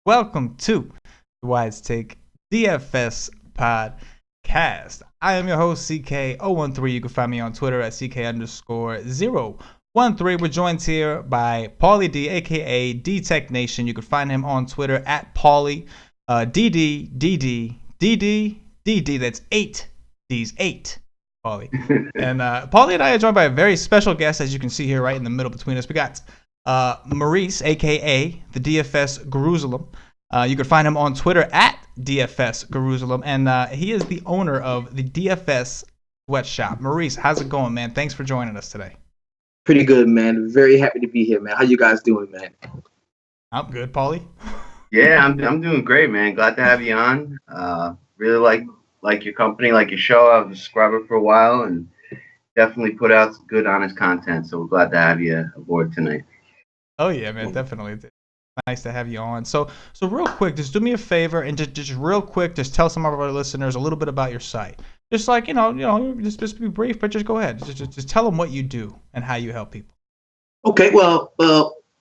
Welcome to the WiseTake DFS Podcast. I am your host, CK013. You can find me on Twitter at CK_013. We're joined here by Paulie D, aka D-Tech Nation. You can find him on Twitter at Paulie, DD. That's 8 D's, 8. Paulie. And Paulie and I are joined by a very special guest, as you can see here right in the middle between us. We got Maurice, aka the DFS Gurueslem. You can find him on Twitter at DFS Gurueslem, and he is the owner of the DFS Sweat Shop. Maurice, how's it going, man? Thanks for joining us today. Pretty good, man. Very happy to be here, man. How you guys doing, man? I'm good, Paulie. Yeah, I'm doing great, man. Glad to have you on. Really like your company, like your show. I was a subscriber for a while, and definitely put out good, honest content. So we're glad to have you aboard tonight. Oh yeah, man, definitely. Nice to have you on. So real quick, just do me a favor and just real quick, just tell some of our listeners a little bit about your site. Just like, just be brief, but just go ahead. Just tell them what you do and how you help people. Okay, well,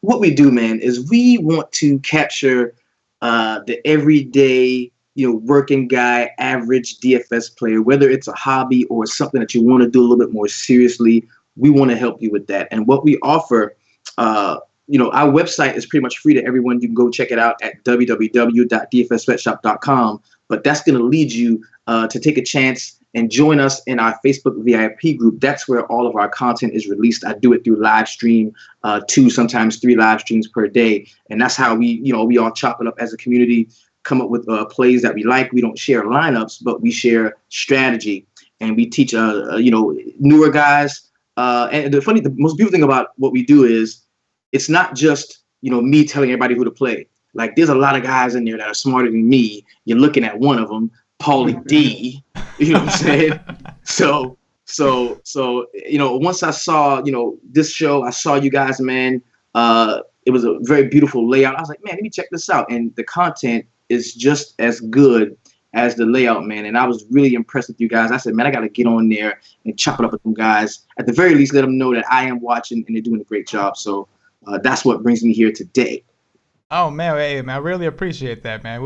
what we do, man, is we want to capture the everyday, working guy, average DFS player, whether it's a hobby or something that you want to do a little bit more seriously. We want to help you with that. And what we offer, our website is pretty much free to everyone. You can go check it out at www.dfssweatshop.com. But that's going to lead you to take a chance and join us in our Facebook VIP group. That's where all of our content is released. I do it through live stream, 2, sometimes 3 live streams per day. And that's how we all chop it up as a community, come up with plays that we like. We don't share lineups, but we share strategy. And we teach, newer guys. And the most beautiful thing about what we do is it's not just, me telling everybody who to play. Like, there's a lot of guys in there that are smarter than me. You're looking at one of them, Paulie D. You know what I'm saying? So, once I saw, this show, I saw you guys, man. It was a very beautiful layout. I was like, man, let me check this out. And the content is just as good as the layout, man. And I was really impressed with you guys. I said, man, I got to get on there and chop it up with them guys. At the very least, let them know that I am watching and they're doing a great job. So that's what brings me here today. Oh, man, hey, man, I really appreciate that, man.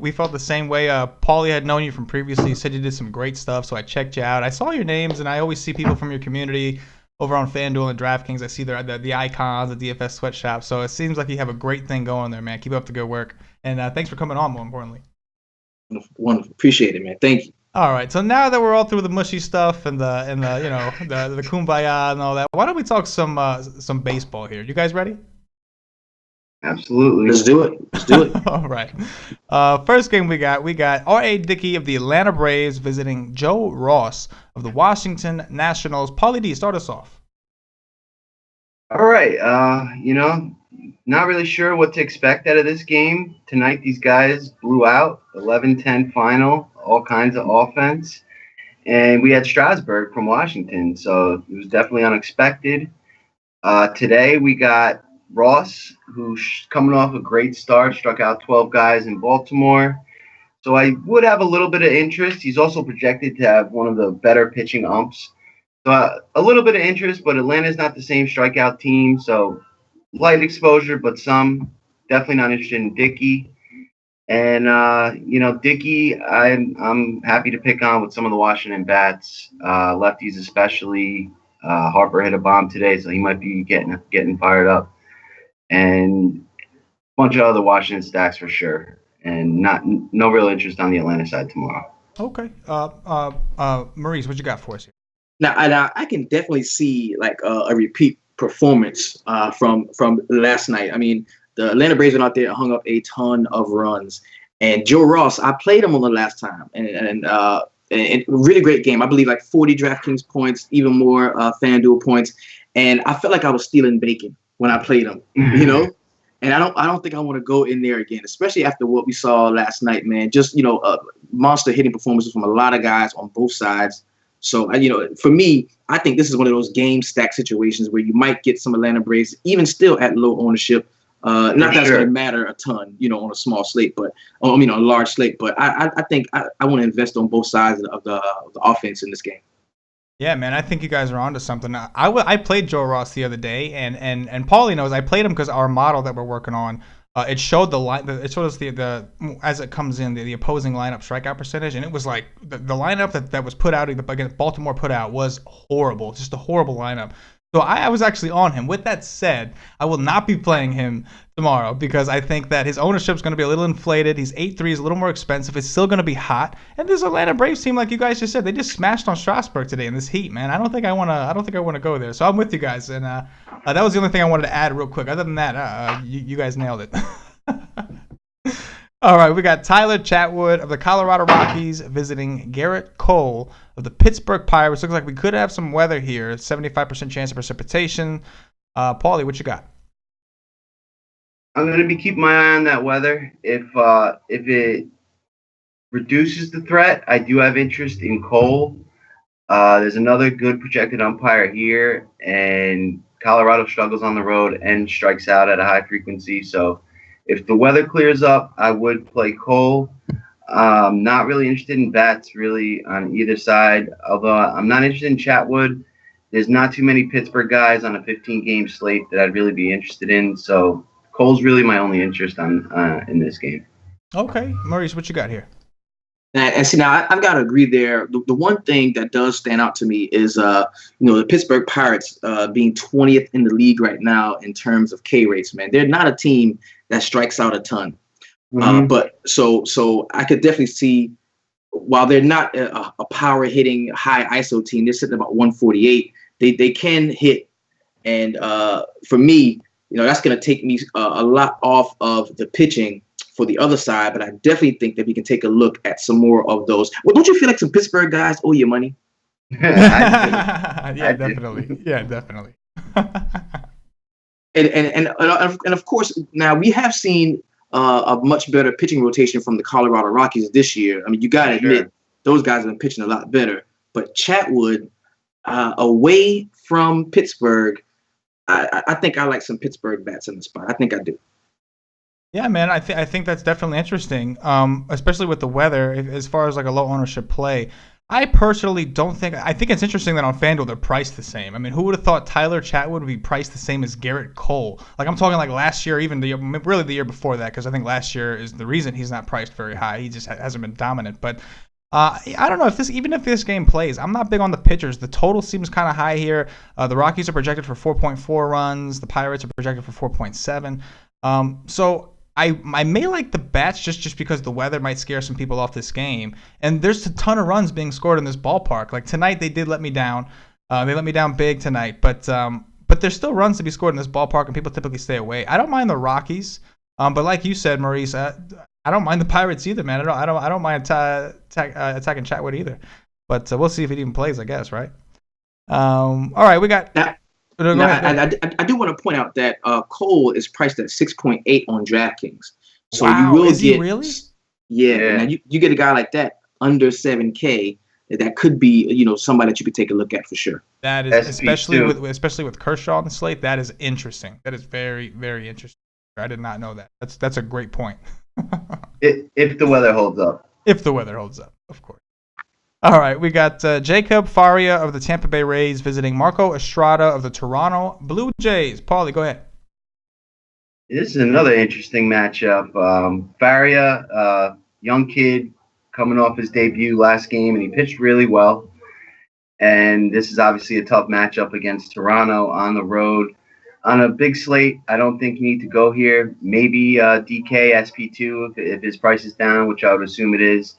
We felt the same way. Paulie had known you from previously. He said you did some great stuff, so I checked you out. I saw your names, and I always see people from your community over on FanDuel and DraftKings. I see the icons, the DFS Sweat Shop. So it seems like you have a great thing going there, man. Keep up the good work. And thanks for coming on, more importantly. Wonderful. Appreciate it, man. Thank you. All right, so now that we're all through the mushy stuff and the kumbaya and all that, why don't we talk some baseball here? You guys ready? Absolutely. Let's do it. All right. First game we got R.A. Dickey of the Atlanta Braves visiting Joe Ross of the Washington Nationals. Paulie D, start us off. All right. Not really sure what to expect out of this game. Tonight, these guys blew out 11-10 final, all kinds of offense. And we had Strasburg from Washington, so it was definitely unexpected. Today, we got Ross, who's coming off a great start, struck out 12 guys in Baltimore. So I would have a little bit of interest. He's also projected to have one of the better pitching umps. So a little bit of interest, but Atlanta's not the same strikeout team. So light exposure, but some. Definitely not interested in Dickey. And, Dickey, I'm happy to pick on with some of the Washington bats, lefties especially. Harper hit a bomb today, so he might be getting fired up. And a bunch of other Washington stacks for sure. And no real interest on the Atlanta side tomorrow. Okay. Maurice, what you got for us here? Now, I can definitely see like a repeat performance from last night. I mean, the Atlanta Braves went out there and hung up a ton of runs. And Joe Ross, I played him on the last time, and really great game. I believe like 40 DraftKings points, even more FanDuel points. And I felt like I was stealing bacon when I played him, And I don't think I want to go in there again, especially after what we saw last night, man. Just monster hitting performances from a lot of guys on both sides. So for me, I think this is one of those game stack situations where you might get some Atlanta Braves, even still at low ownership. Not that it's going to matter a ton, on a small slate, but a large slate. But I think I want to invest on both sides of the offense in this game. Yeah, man, I think you guys are onto something. I played Joe Ross the other day, and Paulie knows I played him because our model that we're working on, it showed the line. It showed us the as it comes in the opposing lineup strikeout percentage, and it was like the lineup that was put out against Baltimore put out was horrible, just a horrible lineup. So I was actually on him. With that said, I will not be playing him tomorrow because I think that his ownership is going to be a little inflated. He's 8-3, he's a little more expensive. It's still going to be hot. And this Atlanta Braves team, like you guys just said, they just smashed on Strasburg today in this heat, man. I don't think I want to go there. So I'm with you guys. And that was the only thing I wanted to add real quick. Other than that, you guys nailed it. All right, we got Tyler Chatwood of the Colorado Rockies visiting Garrett Cole of the Pittsburgh Pirates. Looks like we could have some weather here. 75% chance of precipitation. Paulie, what you got? I'm going to be keeping my eye on that weather. If it reduces the threat, I do have interest in Cole. There's another good projected umpire here, and Colorado struggles on the road and strikes out at a high frequency. So if the weather clears up, I would play Cole. Not really interested in bats really on either side, although I'm not interested in Chatwood. There's not too many Pittsburgh guys on a 15-game slate that I'd really be interested in. So Cole's really my only interest in this game. Okay. Maurice, what you got here? And see, now I've got to agree there. The one thing that does stand out to me is, the Pittsburgh Pirates being 20th in the league right now in terms of K rates. Man, they're not a team that strikes out a ton. But so I could definitely see, while they're not a power hitting high ISO team, they're sitting about 148. They can hit, and for me, that's going to take me a lot off of the pitching for the other side, but I definitely think that we can take a look at some more of those. Well, don't you feel like some Pittsburgh guys owe you money? Yeah, definitely. Yeah, definitely. and of course, now we have seen a much better pitching rotation from the Colorado Rockies this year. I mean, you got to admit, those guys have been pitching a lot better. But Chatwood, away from Pittsburgh, I think I like some Pittsburgh bats in the spot. I think I do. Yeah, man, I think that's definitely interesting, especially with the weather. As far as like a low ownership play, I personally don't think. I think it's interesting that on FanDuel they're priced the same. I mean, who would have thought Tyler Chatwood would be priced the same as Garrett Cole? Like I'm talking like last year, even really the year before that, because I think last year is the reason he's not priced very high. He just hasn't been dominant. But I don't know if this game plays. I'm not big on the pitchers. The total seems kind of high here. The Rockies are projected for 4.4 runs. The Pirates are projected for 4.7. So I may like the bats just because the weather might scare some people off this game. And there's a ton of runs being scored in this ballpark. Like tonight, they did let me down. They let me down big tonight. But there's still runs to be scored in this ballpark, and people typically stay away. I don't mind the Rockies. But like you said, Maurice, I don't mind the Pirates either, man. I don't mind attacking Chatwood either. But we'll see if it even plays, I guess, right? All right, we got. I do want to point out that Cole is priced at 6.8 on DraftKings. So wow, you will is he really? Yeah. Now you get a guy like that under 7K. That could be, somebody that you could take a look at for sure. That is especially with Kershaw on the slate. That is interesting. That is very, very interesting. I did not know that. That's a great point. If the weather holds up. If the weather holds up, of course. All right, we got Jacob Faria of the Tampa Bay Rays visiting Marco Estrada of the Toronto Blue Jays. Paulie, go ahead. This is another interesting matchup. Faria, young kid, coming off his debut last game, and he pitched really well. And this is obviously a tough matchup against Toronto on the road. On a big slate, I don't think you need to go here. Maybe DK SP2 if his price is down, which I would assume it is.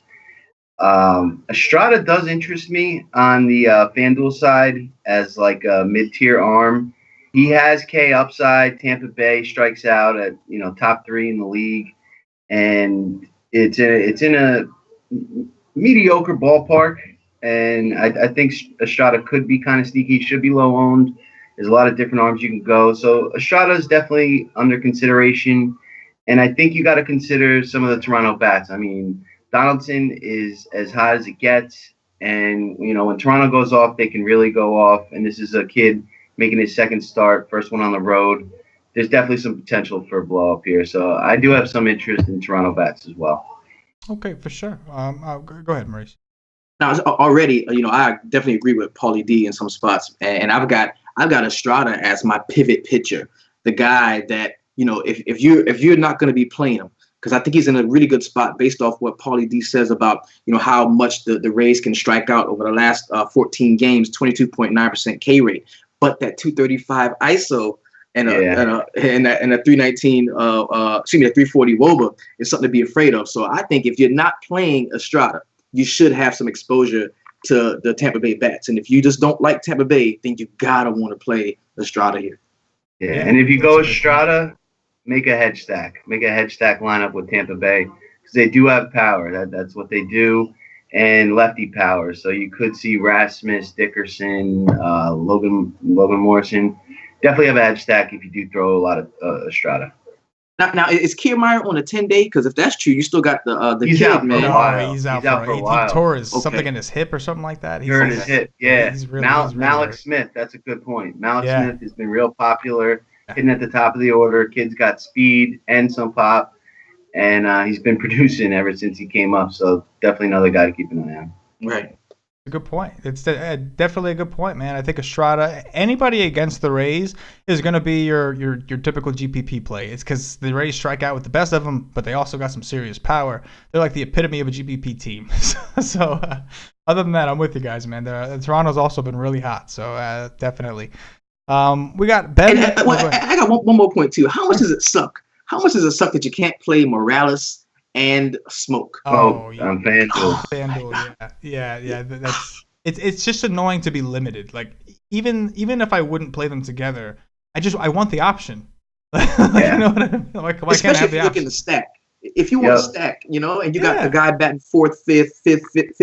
Estrada does interest me on the FanDuel side as like a mid-tier arm. He has K upside. Tampa Bay strikes out at top 3 in the league, and it's in a mediocre ballpark. And I think Estrada could be kind of sneaky. Should be low owned. There's a lot of different arms you can go. So Estrada is definitely under consideration, and I think you got to consider some of the Toronto bats. I mean, Donaldson is as hot as it gets, and when Toronto goes off, they can really go off. And this is a kid making his second start, first one on the road. There's definitely some potential for a blow up here. So I do have some interest in Toronto bats as well. Okay, for sure. Go ahead, Maurice. Now already, I definitely agree with Paulie D in some spots, and I've got Estrada as my pivot pitcher, the guy that if you're not going to be playing him, because I think he's in a really good spot based off what Paulie D says about how much the Rays can strike out over the last 14 games, 22.9% K rate, but that 235 ISO and a 319 a 340 WOBA is something to be afraid of. So I think if you're not playing Estrada, you should have some exposure to the Tampa Bay bats. And if you just don't like Tampa Bay, then you gotta want to play Estrada here. Yeah, and if you go Estrada, make a hedge stack lineup with Tampa Bay, because they do have power. That's what they do, and lefty power. So you could see Rasmus, Dickerson, Logan Morrison. Definitely have a hedge stack if you do throw a lot of Estrada. Now is Kiermaier on a 10-day? Because if that's true, you still got the he's kid, out man. No, he's out for a while. He tore something in his hip or something like that. He hurt his hip. Yeah. He's really Malik hurt. Smith. That's a good point. Malik Smith has been real popular, hitting at the top of the order. Kid's got speed and some pop, and he's been producing ever since he came up. So definitely another guy to keep an eye on. Right. A good point. It's definitely a good point, man. I think Estrada, anybody against the Rays is going to be your typical GPP play. It's because the Rays strike out with the best of them, but they also got some serious power. They're like the epitome of a GPP team. So other than that, I'm with you guys, man. Toronto's also been really hot, so definitely. We got Ben. I got one more point too. How much does it suck? How much does it suck that you can't play Morales and Smoke? Yeah. On FanDuel. FanDuel, yeah. That's it's just annoying to be limited. Like even if I wouldn't play them together, I want the option. You know what I mean? Like, why can't I have the option? Especially if you look in the stack. If you want to stack, and you got the guy batting fourth, fifth,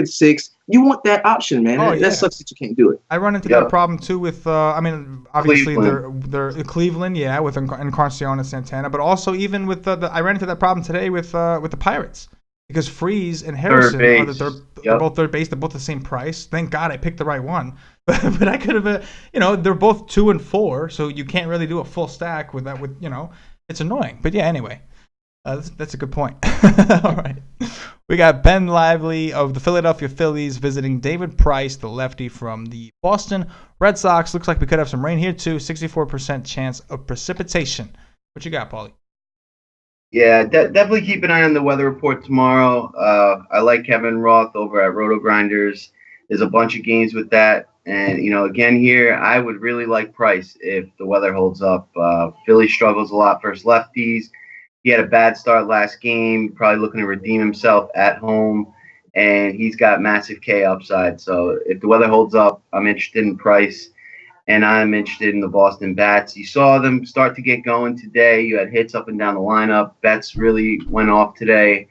sixth, you want that option, man. That sucks that you can't do it. I run into that problem too with, obviously they're Cleveland, with Encarnacion and Santana, but also even with I ran into that problem today with the Pirates because Freeze and Harrison they're both third base. They're both the same price. Thank God I picked the right one, but I could have, they're both 2 and 4, so you can't really do a full stack with that. It's annoying. But yeah, anyway. That's a good point. All right. We got Ben Lively of the Philadelphia Phillies visiting David Price, the lefty from the Boston Red Sox. Looks like we could have some rain here, too. 64% chance of precipitation. What you got, Paulie? Yeah, definitely keep an eye on the weather report tomorrow. I like Kevin Roth over at Roto Grinders. There's a bunch of games with that. And, again here, I would really like Price if the weather holds up. Philly struggles a lot versus lefties. He had a bad start last game, probably looking to redeem himself at home, and he's got massive K upside. So if the weather holds up, I'm interested in Price, and I'm interested in the Boston Bats. You saw them start to get going today. You had hits up and down the lineup. Betts really went off today,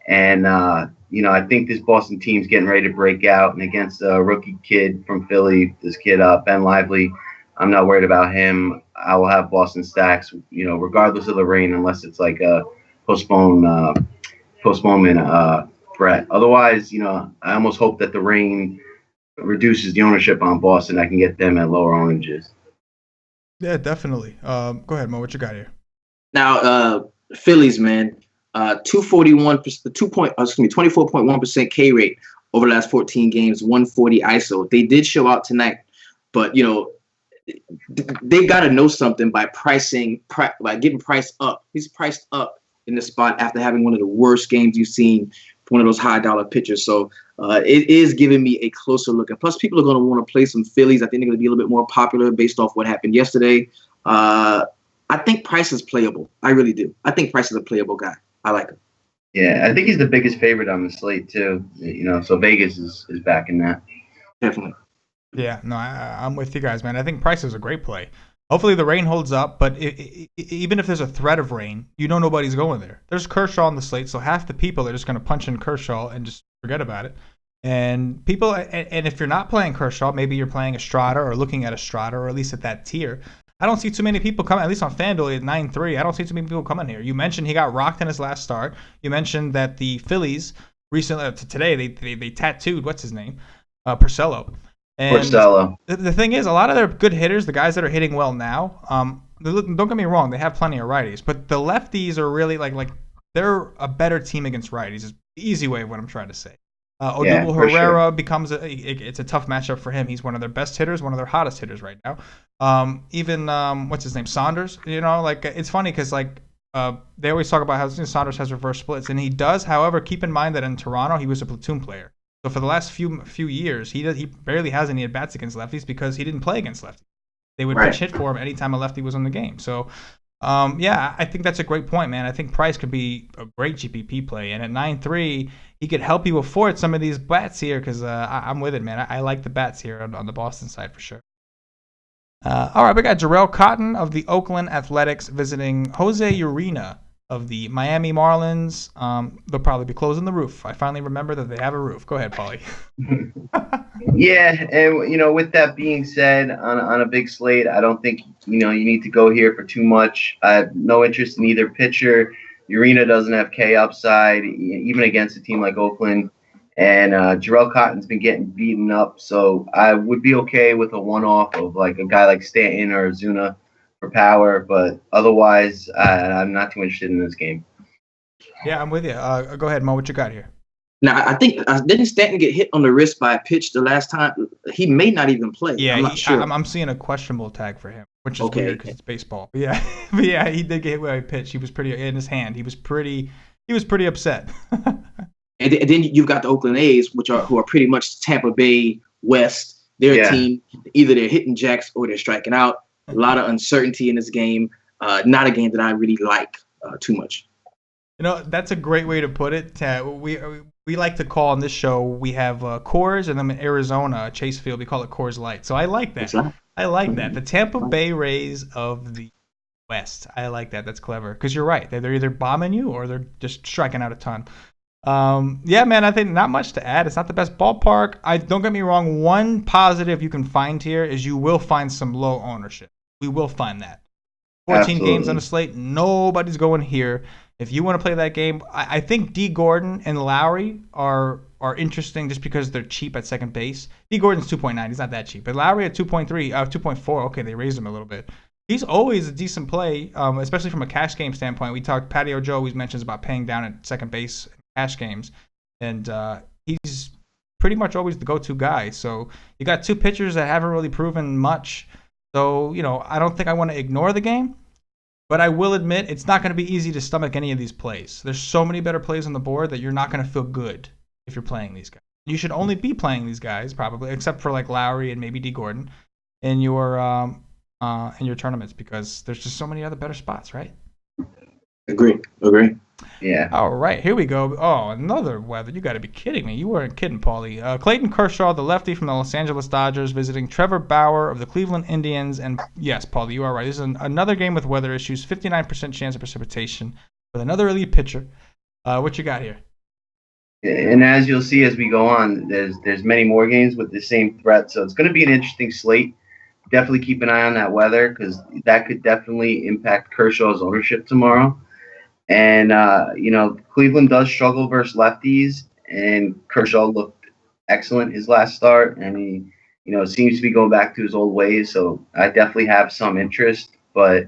and I think this Boston team's getting ready to break out. And against a rookie kid from Philly, this kid Ben Lively, I'm not worried about him. I will have Boston stacks, regardless of the rain, unless it's like a postponement threat. Otherwise, I almost hope that the rain reduces the ownership on Boston. I can get them at lower ownages. Yeah, definitely. Go ahead, Mo. What you got here? Now, Phillies, man, 24.1% K rate over the last 14 games, 140 ISO. They did show out tonight, but they've got to know something by getting Price up. He's priced up in the spot after having one of the worst games you've seen from one of those high dollar pitchers. So it is giving me a closer look. And plus, people are going to want to play some Phillies. I think they're going to be a little bit more popular based off what happened yesterday. I think Price is playable. I really do. I think Price is a playable guy. I like him. Yeah, I think he's the biggest favorite on the slate too. So Vegas is back in that. Definitely. Yeah, no, I'm with you guys, man. I think Price is a great play. Hopefully the rain holds up, but even if there's a threat of rain, nobody's going there. There's Kershaw on the slate, so half the people are just going to punch in Kershaw and just forget about it. And people, and if you're not playing Kershaw, maybe you're playing Estrada or looking at Estrada, or at least at that tier. I don't see too many people coming, at least on FanDuel at 9-3. I don't see too many people coming here. You mentioned he got rocked in his last start. You mentioned that the Phillies recently, today, they tattooed, what's his name? Porcello. And the thing is, a lot of their good hitters, the guys that are hitting well now, don't get me wrong, they have plenty of righties, but the lefties are really like they're a better team against righties. Is the easy way of what I'm trying to say. Odubel for Herrera sure. becomes it's a tough matchup for him. He's one of their best hitters, one of their hottest hitters right now. Even what's his name, Saunders. Like it's funny because they always talk about how Saunders has reverse splits, and he does. However, keep in mind that in Toronto he was a platoon player. So for the last few years, he barely has any at bats against lefties because he didn't play against lefties. They would pitch hit for him anytime a lefty was in the game. So. I think that's a great point, man. I think Price could be a great GPP play, and at 9.3, he could help you afford some of these bats here because I'm with it, man. I like the bats here on the Boston side for sure. All right, we got Jarrell Cotton of the Oakland Athletics visiting Jose Urena of the Miami Marlins. They'll probably be closing the roof. I finally remember that they have a roof. Go ahead, Paulie. Yeah, and with that being said, on a big slate, I don't think you need to go here for too much. I have no interest in either pitcher. Urena doesn't have K upside, even against a team like Oakland, and Jarrell Cotton's been getting beaten up, so I would be okay with a one-off of like a guy like Stanton or Ozuna for power, but otherwise, I'm not too interested in this game. Yeah, I'm with you. Go ahead, Mo. What you got here? Now, I think didn't Stanton get hit on the wrist by a pitch the last time? He may not even play. Yeah, I'm not sure. I'm seeing a questionable tag for him, which is weird because it's baseball. But yeah, he did get hit by a pitch. He was pretty in his hand. He was pretty upset. And then you've got the Oakland A's, who are pretty much Tampa Bay West. They're a team. Either they're hitting jacks or they're striking out. A lot of uncertainty in this game. Not a game that I really like too much. That's a great way to put it. We like to call on this show, we have Coors, and then in Arizona, Chase Field, we call it Coors Light. So I like that. I like that. The Tampa Bay Rays of the West. I like that. That's clever. Because you're right. They're either bombing you or they're just striking out a ton. Yeah, man, I think not much to add. It's not the best ballpark. Don't get me wrong. One positive you can find here is you will find some low ownership. We will find that. 14 Absolutely. games on the slate. Nobody's going here. If you want to play that game, I think D. Gordon and Lowry are interesting just because they're cheap at second base. D. Gordon's 2.9. He's not that cheap. But Lowry at 2.3, 2.4. Okay, they raised him a little bit. He's always a decent play, especially from a cash game standpoint. We talked, Patio Joe always mentions about paying down at second base in cash games. And he's pretty much always the go-to guy. So you got two pitchers that haven't really proven much. So, I don't think I want to ignore the game. But I will admit, it's not going to be easy to stomach any of these plays. There's so many better plays on the board that you're not going to feel good if you're playing these guys. You should only be playing these guys, probably, except for like Lowry and maybe D. Gordon in your tournaments because there's just so many other better spots, right? Agree. Yeah. All right, here we go. Oh, another weather. You got to be kidding me. You weren't kidding, Paulie. Clayton Kershaw, the lefty from the Los Angeles Dodgers, visiting Trevor Bauer of the Cleveland Indians. And yes, Paulie, you are right. This is another game with weather issues. 59% chance of precipitation with another elite pitcher. What you got here? And as you'll see as we go on, there's many more games with the same threat. So it's going to be an interesting slate. Definitely keep an eye on that weather because that could definitely impact Kershaw's ownership tomorrow. And, Cleveland does struggle versus lefties, and Kershaw looked excellent his last start, and he, seems to be going back to his old ways. So I definitely have some interest, but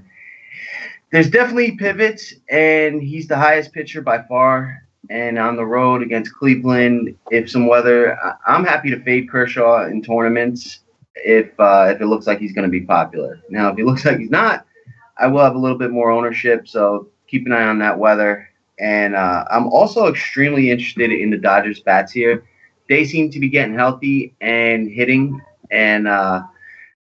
there's definitely pivots, and he's the highest pitcher by far. And on the road against Cleveland, if some weather, I'm happy to fade Kershaw in tournaments if it looks like he's going to be popular. Now, if he looks like he's not, I will have a little bit more ownership. So keep an eye on that weather. And I'm also extremely interested in the Dodgers bats here. They seem to be getting healthy and hitting. And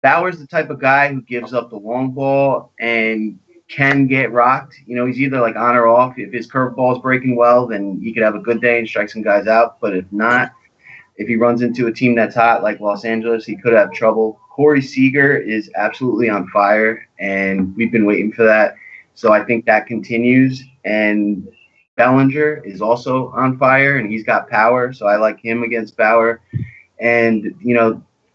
Bauer's the type of guy who gives up the long ball and can get rocked. He's either like on or off. If his curveball is breaking well, then he could have a good day and strike some guys out. But if not, if he runs into a team that's hot like Los Angeles, he could have trouble. Corey Seager is absolutely on fire, and we've been waiting for that. So I think that continues. And Bellinger is also on fire, and he's got power. So I like him against Bauer. And,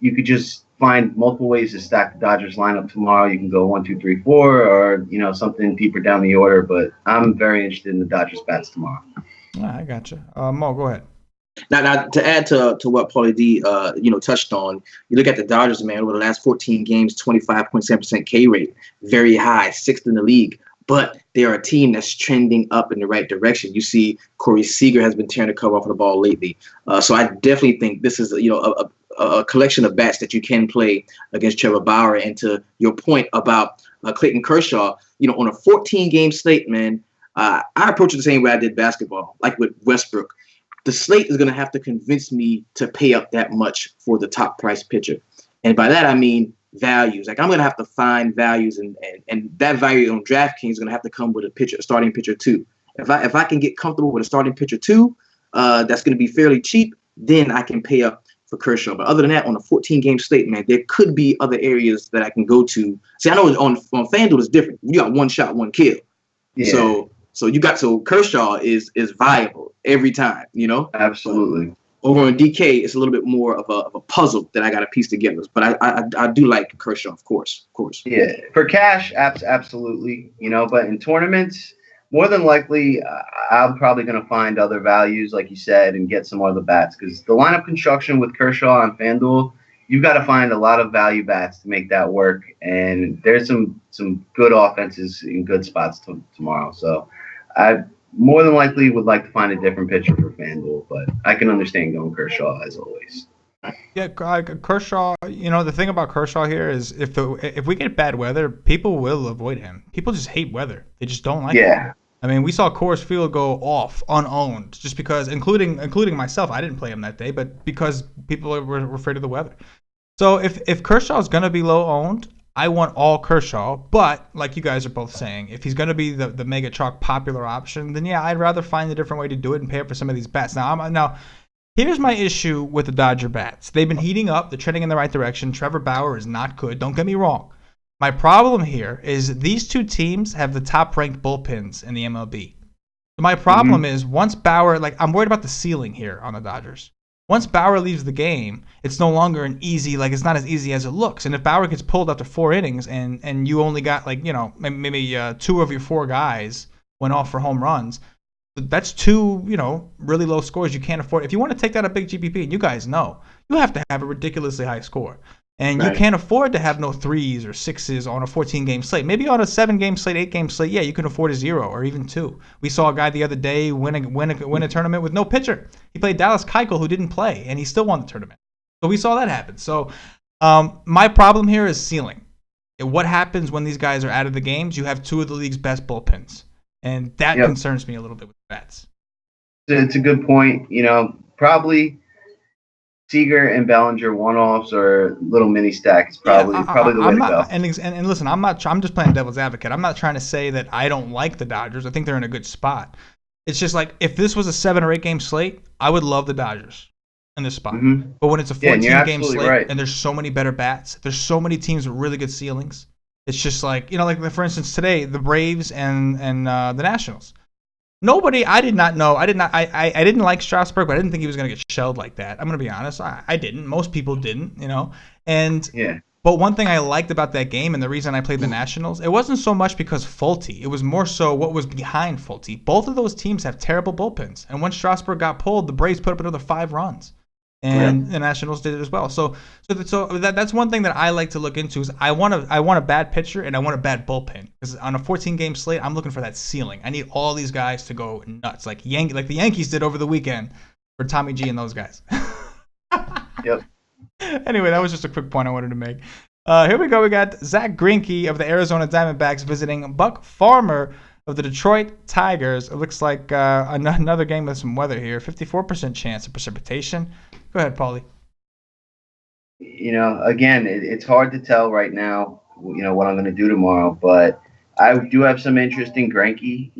you could just find multiple ways to stack the Dodgers lineup tomorrow. You can go 1, 2, 3, 4, or, something deeper down the order. But I'm very interested in the Dodgers bats tomorrow. I gotcha. Mo, go ahead. Now to add to what Paulie D touched on, you look at the Dodgers, man, over the last 14 games, 25.7% K rate, very high, 6th in the league. but they're a team that's trending up in the right direction. You see, Corey Seager has been tearing the cover off of the ball lately. So I definitely think this is, a collection of bats that you can play against Trevor Bauer. And to your point about Clayton Kershaw, on a 14-game slate, man, I approach it the same way I did basketball, like with Westbrook. The slate is going to have to convince me to pay up that much for the top price pitcher. And by that, I mean values. Like, I'm going to have to find values, and that value on DraftKings is going to have to come with a starting pitcher too. If I can get comfortable with a starting pitcher too, that's going to be fairly cheap, then I can pay up for Kershaw. But other than that, on a 14-game slate, man, there could be other areas that I can go to. See, I know on FanDuel it's different. You got one shot, one kill. Yeah. So Kershaw is viable every time, Absolutely. Over on DK, it's a little bit more of a puzzle that I got to piece together. But I do like Kershaw, of course. Yeah, for cash, absolutely. But in tournaments, more than likely, I'm probably going to find other values, like you said, and get some other bats. Because the lineup construction with Kershaw on FanDuel, you've got to find a lot of value bats to make that work. And there's some good offenses in good spots tomorrow. So I more than likely would like to find a different pitcher for FanDuel, but I can understand going Kershaw as always. Yeah, Kershaw. The thing about Kershaw here is if we get bad weather, people will avoid him. People just hate weather. They just don't like it. I mean, we saw Coors Field go off unowned just because, including myself, I didn't play him that day, but because people were afraid of the weather. So if Kershaw is gonna be low owned, I want all Kershaw. But like you guys are both saying, if he's gonna be the mega chalk popular option, then yeah, I'd rather find a different way to do it and pay up for some of these bats. Now. Here's my issue with the Dodger bats. They've been heating up. They're trending in the right direction. Trevor Bauer is not good. Don't get me wrong. My problem here is these two teams have the top-ranked bullpens in the MLB. So my problem is once Bauer, I'm worried about the ceiling here on the Dodgers. Once Bauer leaves the game, it's no longer it's not as easy as it looks. And if Bauer gets pulled after 4 innings and you only got maybe 2 of your 4 guys went off for home runs, that's 2, really low scores you can't afford. If you want to take that a big GPP, and you guys know, you have to have a ridiculously high score. And you can't afford to have no 3s or 6s on a 14-game slate. Maybe on a 7-game slate, 8-game slate, yeah, you can afford a 0 or even 2. We saw a guy the other day win a tournament with no pitcher. He played Dallas Keuchel, who didn't play, and he still won the tournament. So we saw that happen. So my problem here is ceiling. What happens when these guys are out of the games? You have 2 of the league's best bullpens. And that concerns me a little bit with bats. It's a good point. Probably Seager and Bellinger one-offs or little mini stack is probably the way to go. And listen, I'm just playing devil's advocate. I'm not trying to say that I don't like the Dodgers. I think they're in a good spot. It's just if this was a 7 or 8 game slate, I would love the Dodgers in this spot. Mm-hmm. But when it's a 14-game slate and there's so many better bats, there's so many teams with really good ceilings. It's just for instance, today, the Braves and the Nationals. I didn't like Strasburg, but I didn't think he was going to get shelled like that. I'm going to be honest. I didn't. Most people didn't, But one thing I liked about that game, and the reason I played the Nationals, it wasn't so much because Fulte. It was more so what was behind Fulte. Both of those teams have terrible bullpens. And when Strasburg got pulled, the Braves put up another 5 runs. And the Nationals did it as well. So that's one thing that I like to look into is I want a bad pitcher and I want a bad bullpen, because on a 14-game slate I'm looking for that ceiling. I need all these guys to go nuts like the Yankees did over the weekend for Tommy G and those guys. Yep. Anyway, that was just a quick point I wanted to make. Here we go. We got Zach Greinke of the Arizona Diamondbacks visiting Buck Farmer of the Detroit Tigers. It looks like another game with some weather here. 54% chance of precipitation. Go ahead, Paulie. Again, it's hard to tell right now, what I'm going to do tomorrow, but I do have some interest in Greinke.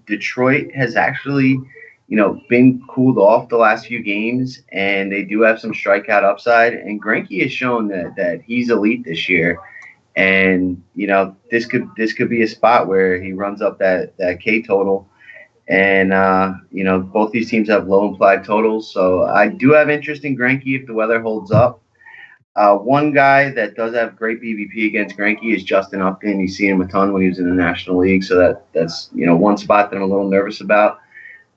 Detroit has actually, been cooled off the last few games, and they do have some strikeout upside, and Greinke has shown that he's elite this year. And, this could be a spot where he runs up that K total. And, both these teams have low implied totals. So I do have interest in Greinke if the weather holds up. One guy that does have great BVP against Greinke is Justin Upton. You see him a ton when he was in the National League. So that's one spot that I'm a little nervous about.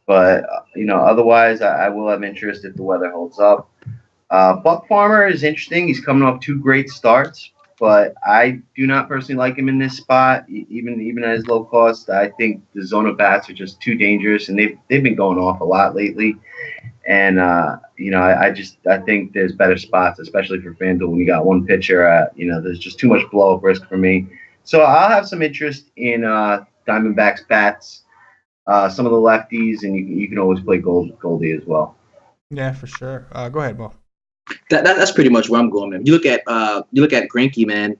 But, otherwise I will have interest if the weather holds up. Buck Farmer is interesting. He's coming off 2 great starts. but I do not personally like him in this spot, even at his low cost. I think the zone of bats are just too dangerous, and they've been going off a lot lately. And I think there's better spots, especially for FanDuel when you got one pitcher. There's just too much blow up risk for me. So I'll have some interest in Diamondbacks bats, some of the lefties, and you can always play Goldie as well. Yeah, for sure. Go ahead, Bo. That's pretty much where I'm going, man. You look at Greinke, man,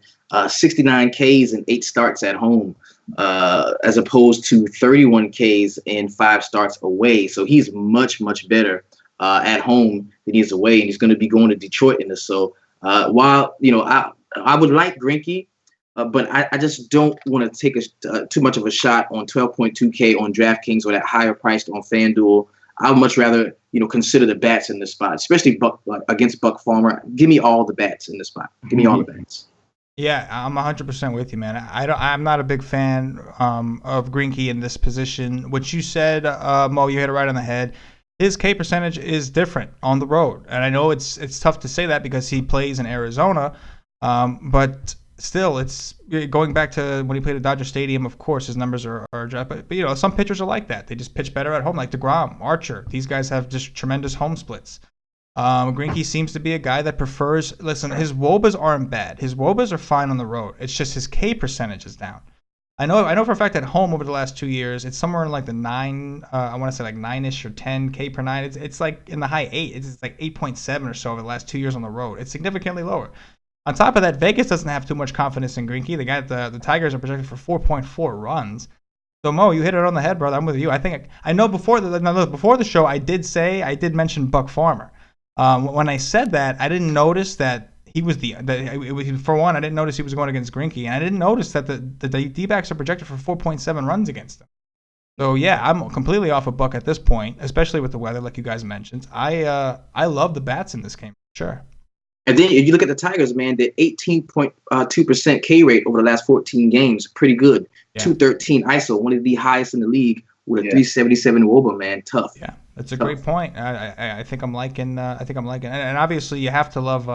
69 Ks and 8 starts at home, as opposed to 31 Ks and 5 starts away. So he's much better at home than he is away, and he's going to be going to Detroit in this. So while I would like Greinke, but I just don't want to take too much of a shot on 12.2K on DraftKings or that higher priced on FanDuel. I would much rather consider the bats in this spot, especially against Buck Farmer. Give me all the bats in this spot. Give me all the bats. Yeah, I'm 100% with you, man. I'm not a big fan of Greinke in this position. What you said, Mo, you hit it right on the head. His K percentage is different on the road, and I know it's tough to say that because he plays in Arizona, but still, it's going back to when he played at Dodger Stadium. Of course, his numbers are but some pitchers are like that. They just pitch better at home, like DeGrom, Archer. These guys have just tremendous home splits. Greinke seems to be a guy that prefers. Listen, his WOBAs aren't bad. His WOBAs are fine on the road. It's just his K percentage is down. I know for a fact at home over the last 2 years, it's somewhere in like the 9. I want to say like 9ish or 10 K per night. It's like in the high 8. It's like 8.7 or so over the last 2 years on the road. It's significantly lower. On top of that, Vegas doesn't have too much confidence in Greinke. They got the Tigers are projected for 4.4 runs. So Mo, you hit it on the head, brother. I'm with you. I know before the show, I did mention Buck Farmer. When I said that, I didn't notice that he was for one. I didn't notice he was going against Greinke, and I didn't notice that the D-backs are projected for 4.7 runs against him. So yeah, I'm completely off of Buck at this point, especially with the weather, like you guys mentioned. I love the bats in this game, sure. And then if you look at the Tigers, man, the 18.2% K rate over the last 14 games, pretty good. Yeah. 213 ISO, one of the highest in the league with a 377 WOBA, man. Tough. Yeah, that's a great point. I think I'm liking. And obviously you have to love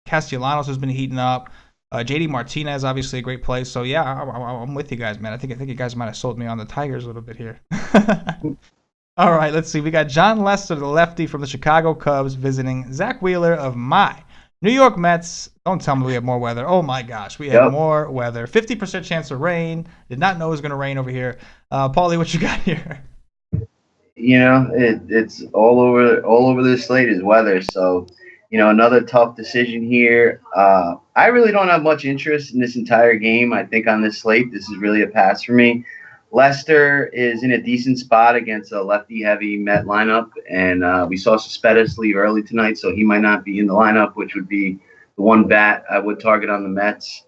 Castellanos has been heating up. JD Martinez, obviously a great play. So yeah, I'm with you guys, man. I think you guys might have sold me on the Tigers a little bit here. All right, let's see. We got John Lester, the lefty from the Chicago Cubs, visiting Zach Wheeler of my New York Mets. Don't tell me we have more weather. Oh, my gosh. We have more weather. 50% chance of rain. Did not know it was going to rain over here. Paulie, what you got here? It's all over the slate is weather. So, another tough decision here. I really don't have much interest in this entire game. I think on this slate, this is really a pass for me. Lester is in a decent spot against a lefty-heavy Met lineup, and we saw Cespedes leave early tonight, so he might not be in the lineup, which would be the one bat I would target on the Mets.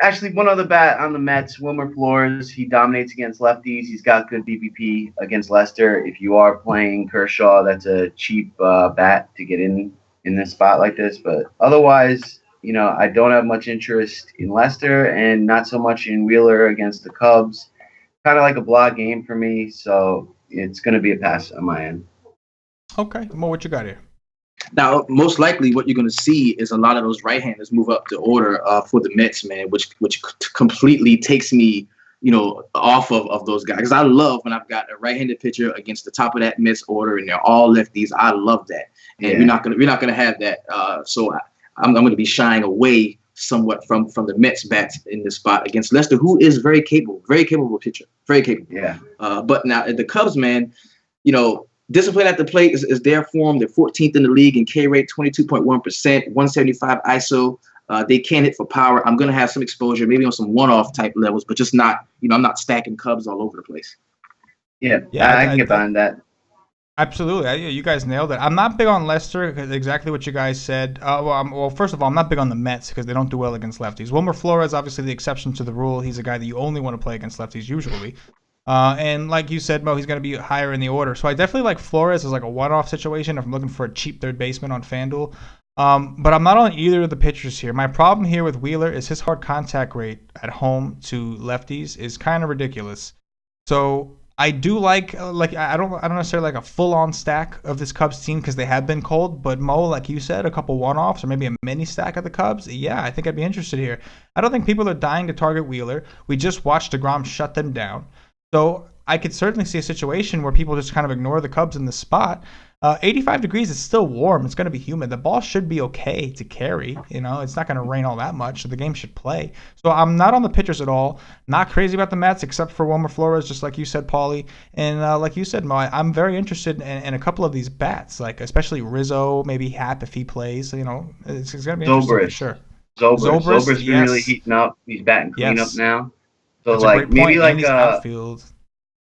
Actually, one other bat on the Mets, Wilmer Flores. He dominates against lefties. He's got good BBP against Lester. If you are playing Kershaw, that's a cheap bat to get in this spot like this. But otherwise, I don't have much interest in Lester and not so much in Wheeler against the Cubs. Kind of like a blog game for me, so it's going to be a pass on my end. Okay. Mo, what you got here? Now, most likely what you're going to see is a lot of those right-handers move up the order for the Mets, man, which completely takes me, off of those guys. Because I love when I've got a right-handed pitcher against the top of that Mets order and they're all lefties. I love that. And we're not going to have that. So I'm going to be shying away somewhat from the Mets bats in this spot against Lester, who is very capable pitcher, very capable. Yeah. But now the Cubs, man, discipline at the plate is their form. They're 14th in the league in K rate, 22.1%, 175 ISO. They can hit for power. I'm going to have some exposure, maybe on some one-off type levels, but just not, I'm not stacking Cubs all over the place. Yeah, I can get behind that. Absolutely. You guys nailed it. I'm not big on Lester because exactly what you guys said. Well, first of all, I'm not big on the Mets because they don't do well against lefties. Wilmer Flores, obviously the exception to the rule. He's a guy that you only want to play against lefties usually. And like you said, Mo, he's going to be higher in the order. So I definitely like Flores as like a one-off situation if I'm looking for a cheap third baseman on FanDuel. But I'm not on either of the pitchers here. My problem here with Wheeler is his hard contact rate at home to lefties is kind of ridiculous. So I do like I don't necessarily like a full on stack of this Cubs team because they have been cold. But Mo, like you said, a couple one offs or maybe a mini stack of the Cubs. Yeah, I think I'd be interested here. I don't think people are dying to target Wheeler. We just watched DeGrom shut them down, so I could certainly see a situation where people just kind of ignore the Cubs in this spot. 85 degrees is still warm. It's going to be humid. The ball should be okay to carry. It's not going to rain all that much, so the game should play. So I'm not on the pitchers at all. Not crazy about the Mets, except for Wilmer Flores, just like you said, Paulie. And like you said, Mo, I'm very interested in a couple of these bats, like especially Rizzo, maybe Hap if he plays. It's going to be interesting for sure. Zobrist been really heating up. He's batting cleanup now. So that's like maybe like outfield.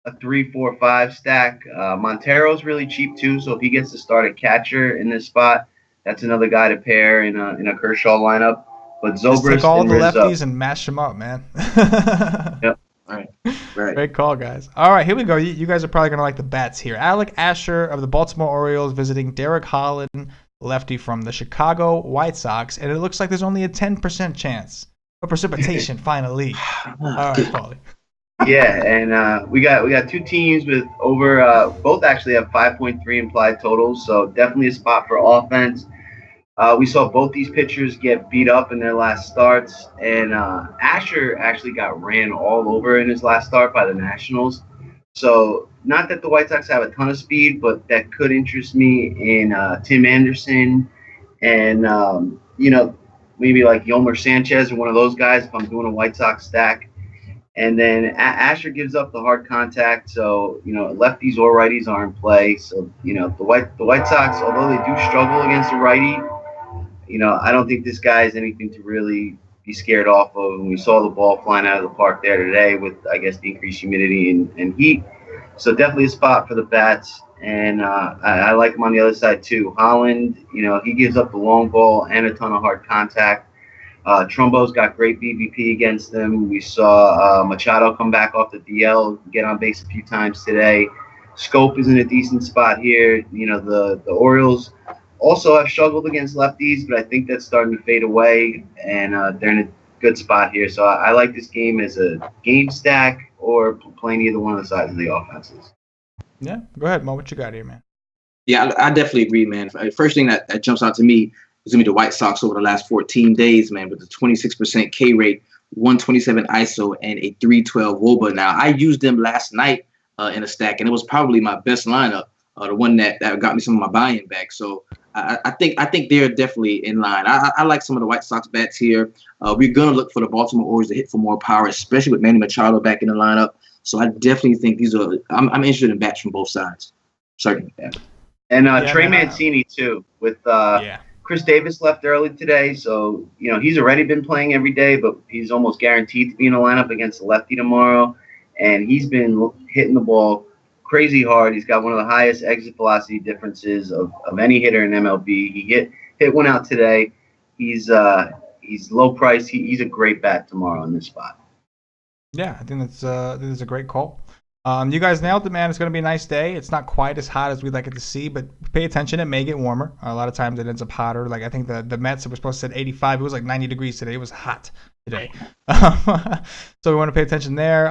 A 3, 4, 5 stack. Montero's really cheap too, so if he gets to start at catcher in this spot, that's another guy to pair in a Kershaw lineup. But Zobrist, just take all and the Rizzo. lefties and mash them up, man. Yep. Right. Great call, guys. All right, here we go. You guys are probably gonna like the bats here. Alec Asher of the Baltimore Orioles visiting Derek Holland, lefty from the Chicago White Sox, and it looks like there's only a 10% chance of precipitation finally. All right, Paulie. Yeah, and we got two teams with over both actually have 5.3 implied totals, so definitely a spot for offense. We saw both these pitchers get beat up in their last starts, and Asher actually got ran all over in his last start by the Nationals. So not that the White Sox have a ton of speed, but that could interest me in Tim Anderson and maybe like Yolmer Sanchez or one of those guys if I'm doing a White Sox stack. And then Asher gives up the hard contact, so lefties or righties are in play. So the White Sox, although they do struggle against a righty, I don't think this guy is anything to really be scared off of. And we saw the ball flying out of the park there today with, I guess, the increased humidity and heat. So definitely a spot for the bats. And I like him on the other side too. Holland, he gives up the long ball and a ton of hard contact. Trumbo's got great BVP against them. We saw Machado come back off the DL, get on base a few times today. Scope is in a decent spot here. The Orioles also have struggled against lefties, but I think that's starting to fade away, and they're in a good spot here. So I like this game as a game stack or playing either one of the sides of the offenses. Yeah, go ahead, Mo. What you got here, man? Yeah, I definitely agree, man. First thing that jumps out to me is going to be the White Sox over the last 14 days, man, with a 26% K rate, 127 ISO, and a 312 WOBA. Now, I used them last night in a stack, and it was probably my best lineup, the one that got me some of my buy-in back. So I think they're definitely in line. I like some of the White Sox bats here. We're going to look for the Baltimore Orioles to hit for more power, especially with Manny Machado back in the lineup. So I definitely think I'm interested in bats from both sides. Certainly. Yeah. And Trey Mancini, too, with Chris Davis left early today, so he's already been playing every day, but he's almost guaranteed to be in the lineup against the lefty tomorrow. And he's been hitting the ball crazy hard. He's got one of the highest exit velocity differences of any hitter in MLB. He hit one out today. He's low price. He's a great bat tomorrow in this spot. Yeah, I think that's a great call. You guys nailed it, man. It's going to be a nice day. It's not quite as hot as we'd like it to see, but pay attention. It may get warmer. A lot of times it ends up hotter. Like I think the Mets were supposed to set 85. It was like 90 degrees today. It was hot today. So we want to pay attention there.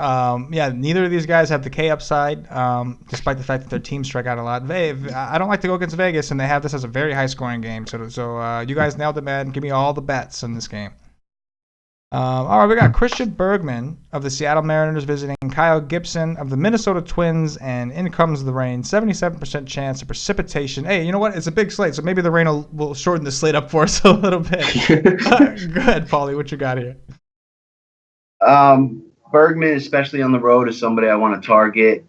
Neither of these guys have the K upside, despite the fact that their teams strike out a lot. I don't like to go against Vegas, and they have this as a very high-scoring game. So you guys nailed it, man. Give me all the bets in this game. All right, we got Christian Bergman of the Seattle Mariners visiting Kyle Gibson of the Minnesota Twins, and in comes the rain. 77% chance of precipitation. Hey, you know what? It's a big slate, so maybe the rain will shorten the slate up for us a little bit. Go ahead, Paulie. What you got here? Bergman, especially on the road, is somebody I want to target.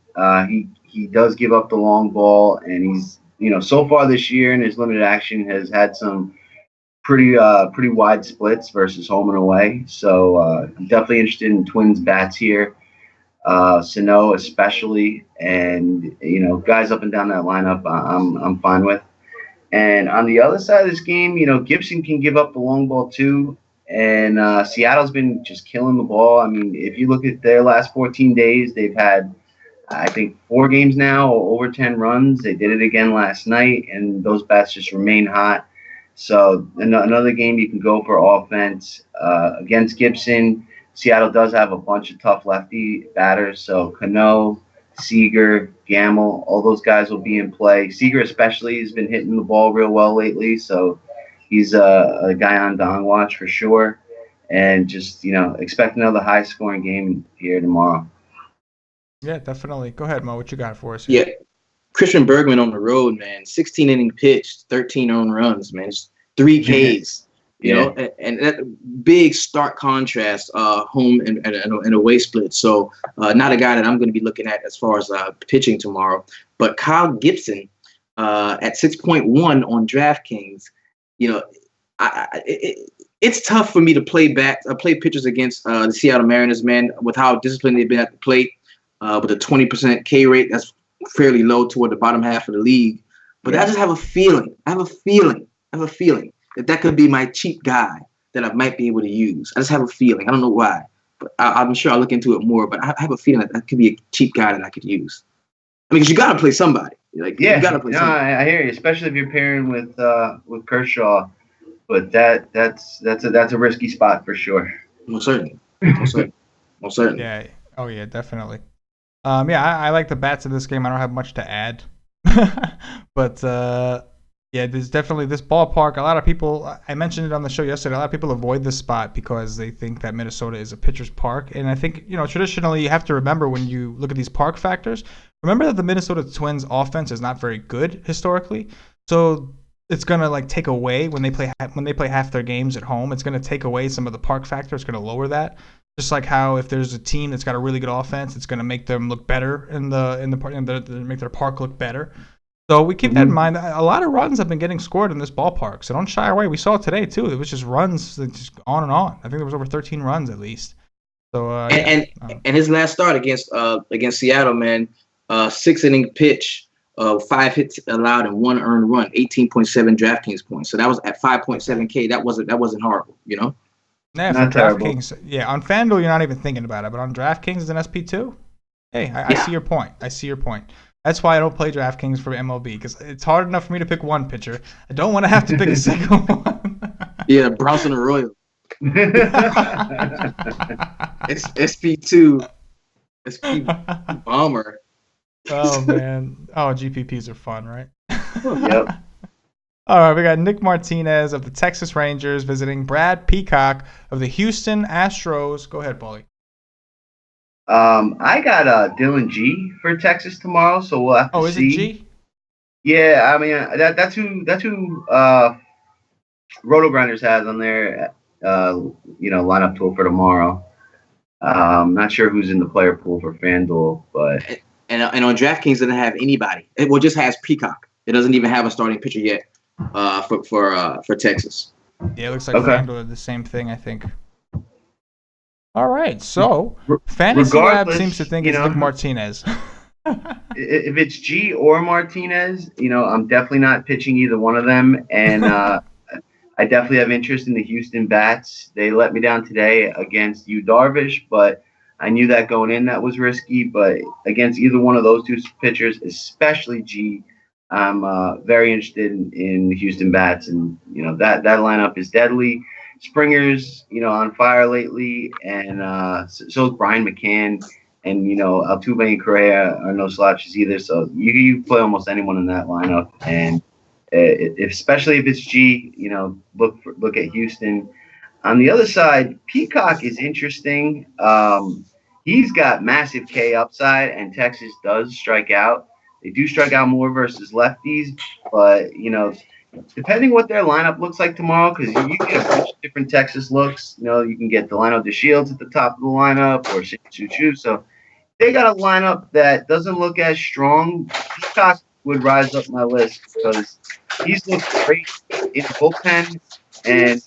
He does give up the long ball, and he's so far this year in his limited action has had some pretty wide splits versus home and away. So I'm definitely interested in Twins bats here. Sano especially, and guys up and down that lineup I'm fine with. And on the other side of this game, Gibson can give up the long ball too. And Seattle's been just killing the ball. I mean, if you look at their last 14 days, they've had, I think, 4 games now over 10 runs. They did it again last night, and those bats just remain hot. So another game you can go for offense against Gibson. Seattle does have a bunch of tough lefty batters, so Cano, Seager, Gamble, all those guys will be in play. Seager especially has been hitting the ball real well lately, so he's a guy on Don watch for sure. And just, expect another high-scoring game here tomorrow. Yeah, definitely. Go ahead, Mo. What you got for us Yeah, here? Christian Bergman on the road, man. 16 inning pitch, 13 earned runs, man. It's 3 Ks. You know, and that big stark contrast, home and away split. So not a guy that I'm going to be looking at as far as pitching tomorrow. But Kyle Gibson at 6.1 on DraftKings, it's tough for me to play pitchers against the Seattle Mariners, man, with how disciplined they've been at the plate, with a 20% K rate. That's fairly low toward the bottom half of the league. But I just have a feeling. I have a feeling that could be my cheap guy that I might be able to use. I just have a feeling. I don't know why, but I'm sure I'll look into it more. But I have a feeling that could be a cheap guy that I could use. I mean, because you got to play somebody. You got to play somebody. I hear you, especially if you're pairing with Kershaw. But that's a risky spot for sure. Most certainly. Yeah. Oh yeah, definitely. I like the bats in this game. I don't have much to add, but. Yeah, there's definitely this ballpark. A lot of people, I mentioned it on the show yesterday, a lot of people avoid this spot because they think that Minnesota is a pitcher's park. And I think, traditionally you have to remember when you look at these park factors, remember that the Minnesota Twins offense is not very good historically. So it's going to take away when they play half their games at home, it's going to take away some of the park factor. It's going to lower that. Just like how if there's a team that's got a really good offense, it's going to make them look better in the park, make their park look better. So we keep that in mind. A lot of runs have been getting scored in this ballpark, so don't shy away. We saw it today too. It was just runs, just on and on. I think there was over 13 runs at least. So and his last start against Seattle, man, 6 inning pitch, 5 hits allowed and 1 earned run, 18.7 DraftKings points. So that was at 5.7 K. That wasn't horrible, Yeah, not terrible. DraftKings. Yeah, on FanDuel you're not even thinking about it, but on DraftKings as an SP2, hey, I see your point. That's why I don't play DraftKings for MLB, because it's hard enough for me to pick one pitcher. I don't want to have to pick a second one. Yeah, Bronson Arroyo. It's SP2. SP Bomber. Oh, man. Oh, GPPs are fun, right? Yep. All right, we got Nick Martinez of the Texas Rangers visiting Brad Peakcock of the Houston Astros. Go ahead, Paulie. I got Dylan G for Texas tomorrow, so we'll have to see. Oh, is it G? Yeah, I mean that's who Roto Grinders has on their lineup tool for tomorrow. Not sure who's in the player pool for FanDuel, but and on DraftKings it doesn't have anybody. It just has Peacock. It doesn't even have a starting pitcher yet for Texas. Yeah, it looks like FanDuel did the same thing, I think. All right, so Fantasy Lab seems to think it's Nick Martinez. If it's G or Martinez, I'm definitely not pitching either one of them, and I definitely have interest in the Houston Bats. They let me down today against Yu Darvish, but I knew that going in that was risky. But against either one of those two pitchers, especially G, I'm very interested in the Houston Bats, and that lineup is deadly. Springer's, on fire lately, and so is Brian McCann, and Altuve and Correa are no slouches either. So you play almost anyone in that lineup, and especially if it's G, look at Houston. On the other side, Peacock is interesting. He's got massive K upside, and Texas does strike out. They do strike out more versus lefties, but depending what their lineup looks like tomorrow, because you get a bunch of different Texas looks. You can get Delano DeShields at the top of the lineup, or Choo. So they got a lineup that doesn't look as strong. Peacock would rise up my list because he's looked great in the bullpen, and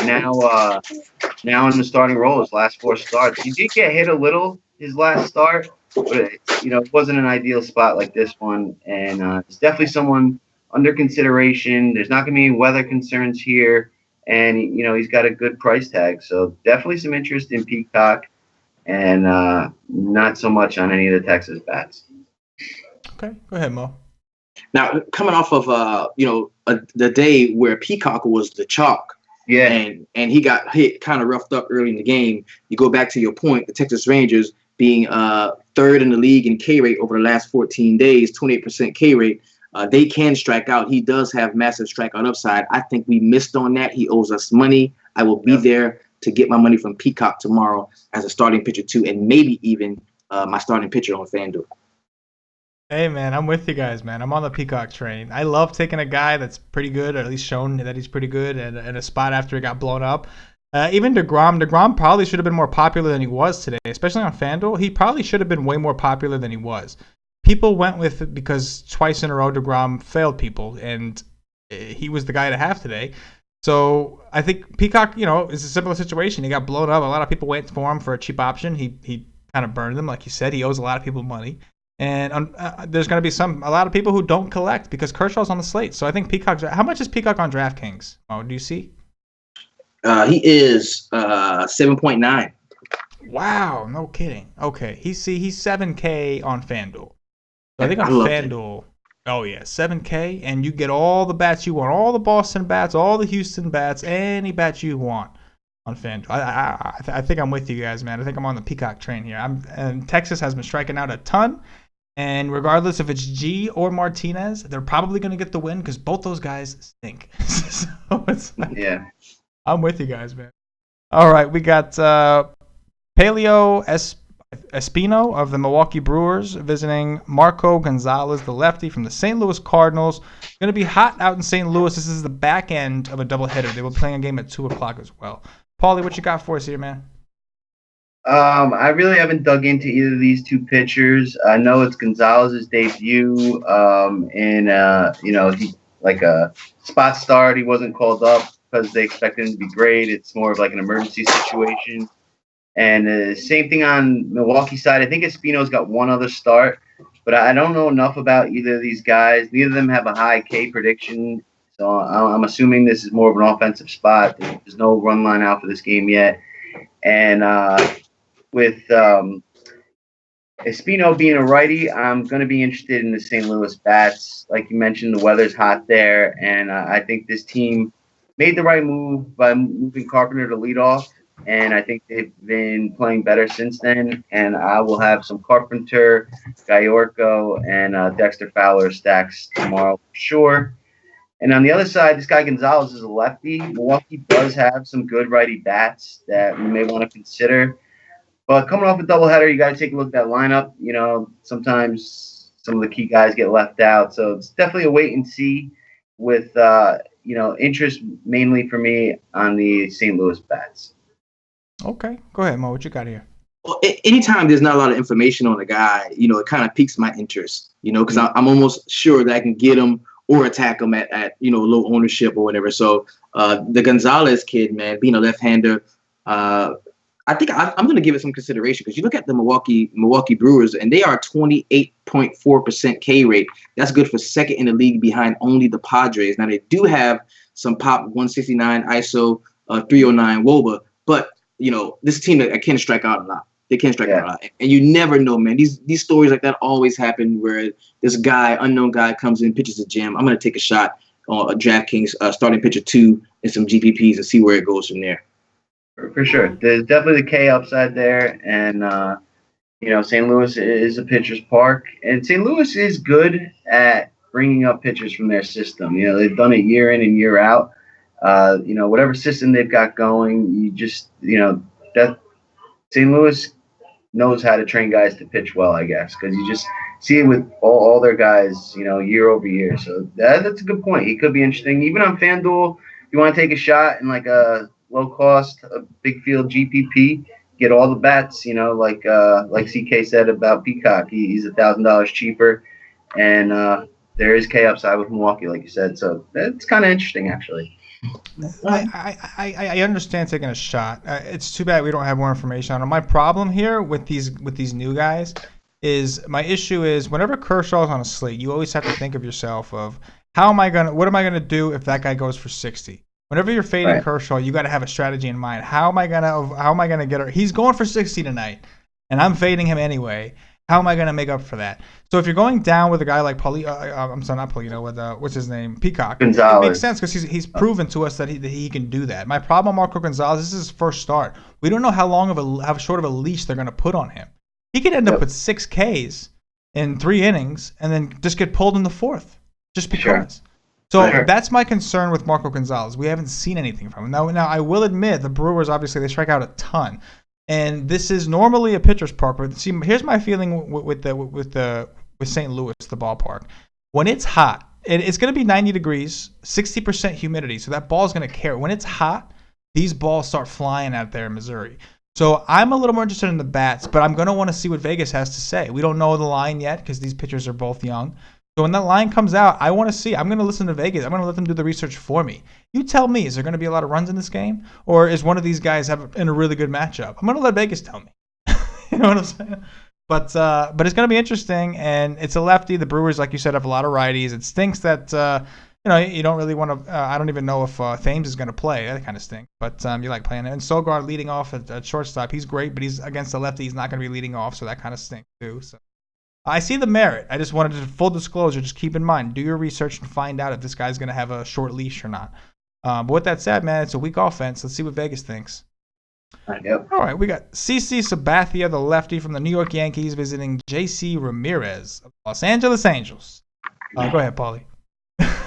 now in the starting role his last 4 starts. He did get hit a little his last start, but it wasn't an ideal spot like this one, and it's definitely someone under consideration. There's not going to be any weather concerns here, and he's got a good price tag, so definitely some interest in Peacock, and not so much on any of the Texas bats. Okay, go ahead, Mo. Now, coming off of the day where Peacock was the chalk, and he got hit kind of roughed up early in the game. You go back to your point, the Texas Rangers being third in the league in K rate over the last 14 days, 28% K rate. They can strike out. He does have massive strikeout upside. I think we missed on that. He owes us money. I will be there to get my money from Peakcock tomorrow as a starting pitcher too, and maybe even my starting pitcher on FanDuel. Hey, man, I'm with you guys, man. I'm on the Peakcock train. I love taking a guy that's pretty good, or at least shown that he's pretty good, and a spot after he got blown up. Even DeGrom probably should have been more popular than he was today, especially on FanDuel. He probably should have been way more popular than he was. People went with it because twice in a row DeGrom failed people, and he was the guy to have today. So I think Peakcock, is a similar situation. He got blown up. A lot of people went for him for a cheap option. He kind of burned them, like you said. He owes a lot of people money. And there's going to be a lot of people who don't collect because Kershaw's on the slate. So I think Peacock's. How much is Peakcock on DraftKings? Oh, do you see? He is 7.9. Wow, no kidding. Okay, he's 7K on FanDuel. So I think on FanDuel, oh yeah, 7K, and you get all the bats you want, all the Boston bats, all the Houston bats, any bats you want on FanDuel. I think I'm with you guys, man. I think I'm on the Peakcock train here. And Texas has been striking out a ton, and regardless if it's G or Martinez, they're probably going to get the win because both those guys stink. So it's like, yeah, I'm with you guys, man. All right, we got Paleo Espino of the Milwaukee Brewers visiting Marco Gonzalez, the lefty from the St. Louis Cardinals. Going to be hot out in St. Louis. This is the back end of a doubleheader. They will be playing a game at 2 o'clock as well. Paulie, what you got for us here, man? I really haven't dug into either of these two pitchers. I know it's Gonzalez's debut, and he like a spot start. He wasn't called up because they expected him to be great. It's more of like an emergency situation. And same thing on Milwaukee side. I think Espino's got one other start, but I don't know enough about either of these guys. Neither of them have a high K prediction, so I'm assuming this is more of an offensive spot. There's no run line out for this game yet. And with Espino being a righty, I'm going to be interested in the St. Louis bats. Like you mentioned, the weather's hot there, and I think this team made the right move by moving Carpenter to lead off. And I think they've been playing better since then. And I will have some Carpenter, Gayorko, and Dexter Fowler stacks tomorrow for sure. And on the other side, this guy Gonzalez is a lefty. Milwaukee does have some good righty bats that we may want to consider. But coming off a doubleheader, you got to take a look at that lineup. Sometimes some of the key guys get left out. So it's definitely a wait and see with, interest mainly for me on the St. Louis bats. Okay. Go ahead, Mo. What you got here? Well, anytime there's not a lot of information on a guy, it kind of piques my interest, because I'm almost sure that I can get him or attack him at low ownership or whatever. So the Gonzalez kid, man, being a left-hander, I think I'm going to give it some consideration because you look at the Milwaukee Brewers, and they are 28.4% K rate. That's good for second in the league behind only the Padres. Now, they do have some pop 169 ISO, 309 WOBA, but this team that can strike out a lot. They can strike out a lot. And you never know, man. These stories like that always happen where this unknown guy comes in, pitches a gem. I'm going to take a shot on a DraftKings starting pitcher 2 and some GPPs and see where it goes from there. For sure. There's definitely the K upside there. And, St. Louis is a pitcher's park. And St. Louis is good at bringing up pitchers from their system. They've done it year in and year out. Whatever system they've got going, that St. Louis knows how to train guys to pitch well, I guess, because you just see it with all their guys, year over year. So that's a good point. He could be interesting. Even on FanDuel, you want to take a shot in like a low cost, a big field GPP, get all the bats, like CK said about Peakcock. He's $1,000 cheaper, and there is K upside with Milwaukee, like you said. So that's kind of interesting, actually. I understand taking a shot. It's too bad we don't have more information on it. My problem here with these new guys is my issue is whenever Kershaw's on a slate, you always have to think of yourself of what am I gonna do if that guy goes for 60? Whenever you're fading Kershaw, you got to have a strategy in mind. How am I gonna get her? He's going for 60 tonight, and I'm fading him anyway. How am I going to make up for that? So if you're going down with a guy like Paulie, I'm sorry, not Paulie, with what's his name, Peakcock, Gonzalez. It makes sense because he's proven to us that he can do that. My problem, Marco Gonzalez, this is his first start. We don't know how short of a leash they're going to put on him. He could end up with 6 Ks in 3 innings and then just get pulled in the 4th just because. Sure. So that's my concern with Marco Gonzalez. We haven't seen anything from him. Now I will admit the Brewers, obviously, they strike out a ton. And this is normally a pitcher's park. But see, here's my feeling with St. Louis, the ballpark. When it's hot, it's going to be 90 degrees, 60% humidity. So that ball's going to carry. When it's hot, these balls start flying out there in Missouri. So I'm a little more interested in the bats, but I'm going to want to see what Vegas has to say. We don't know the line yet because these pitchers are both young. So when that line comes out, I want to see. I'm going to listen to Vegas. I'm going to let them do the research for me. You tell me, is there going to be a lot of runs in this game? Or is one of these guys in a really good matchup? I'm going to let Vegas tell me. You know what I'm saying? But it's going to be interesting, and it's a lefty. The Brewers, like you said, have a lot of righties. It stinks that you don't really want to. I don't even know if Thames is going to play. That kind of stinks. But you like playing it. And Sogard leading off at shortstop. He's great, but he's against the lefty. He's not going to be leading off, so that kind of stinks too. So I see the merit. I just wanted to full disclosure. Just keep in mind, do your research and find out if this guy's going to have a short leash or not. But with that said, man, it's a weak offense. Let's see what Vegas thinks. Yep. All right, we got CC Sabathia, the lefty from the New York Yankees, visiting JC Ramirez of Los Angeles Angels. Go ahead, Paulie.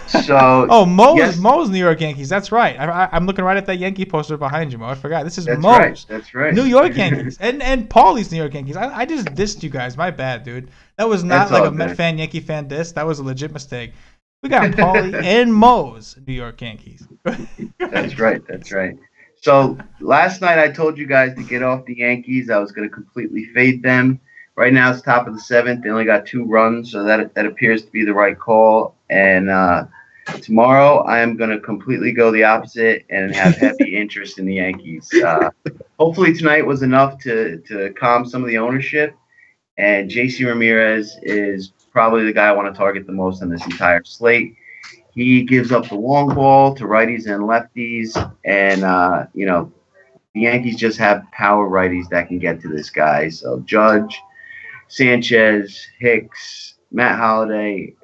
So Mo's New York Yankees. That's right. I'm looking right at that Yankee poster behind you, Mo. I forgot. This is Mo's. That's right. New York Yankees and Paulie's New York Yankees. I just dissed you guys. My bad, dude. That was not like a Met fan, Yankee fan diss. That was a legit mistake. We got Paulie and Mo's New York Yankees. That's right. So last night I told you guys to get off the Yankees. I was going to completely fade them. Right now it's top of the 7th. They only got 2 runs, so that appears to be the right call. And tomorrow I am going to completely go the opposite and have heavy interest in the Yankees. Hopefully tonight was enough to calm some of the ownership. And JC Ramirez is probably the guy I want to target the most on this entire slate. He gives up the long ball to righties and lefties, and the Yankees just have power righties that can get to this guy. So Judge, Sanchez, Hicks, Matt Holliday,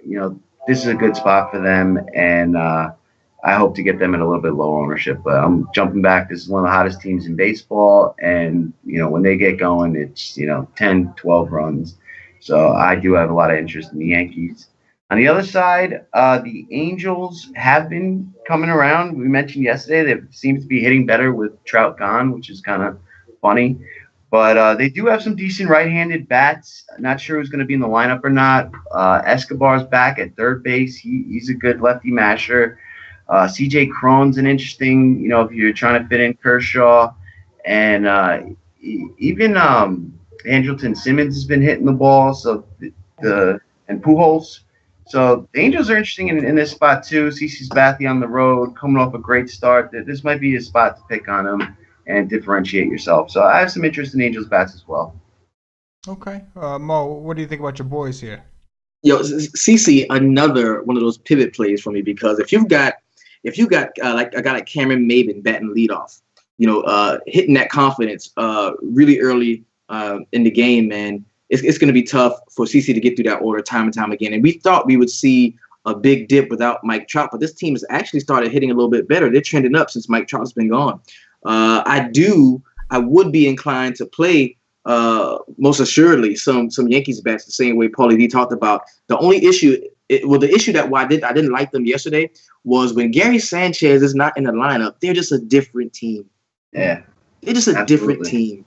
this is a good spot for them, and I hope to get them at a little bit lower ownership. But I'm jumping back. This is one of the hottest teams in baseball, and when they get going, it's 10, 12 runs. So I do have a lot of interest in the Yankees. On the other side, the Angels have been coming around. We mentioned yesterday they seem to be hitting better with Trout gone, which is kind of funny. But they do have some decent right-handed bats. Not sure who's going to be in the lineup or not. Escobar's back at third base. He's a good lefty masher. C.J. Cron's an interesting, if you're trying to fit in Kershaw. And even Andrelton Simmons has been hitting the ball. So and Pujols. So the Angels are interesting in this spot too. CC Sabathia on the road, coming off a great start. This might be a spot to pick on him and differentiate yourself. So I have some interest in Angels bats as well. Okay. Mo, what do you think about your boys here? Yo, CC, another one of those pivot plays for me, because if you got like a guy like Cameron Maybin batting leadoff, hitting that confidence really early in the game, man, it's going to be tough for CC to get through that order time and time again. And we thought we would see a big dip without Mike Trout, but this team has actually started hitting a little bit better. They're trending up since Mike Trout's been gone. I would be inclined to play most assuredly some Yankees bats the same way Paulie D talked about. The only issue, the issue that why I didn't like them yesterday was when Gary Sanchez is not in the lineup, they're just a different team. Yeah, they're just a different team.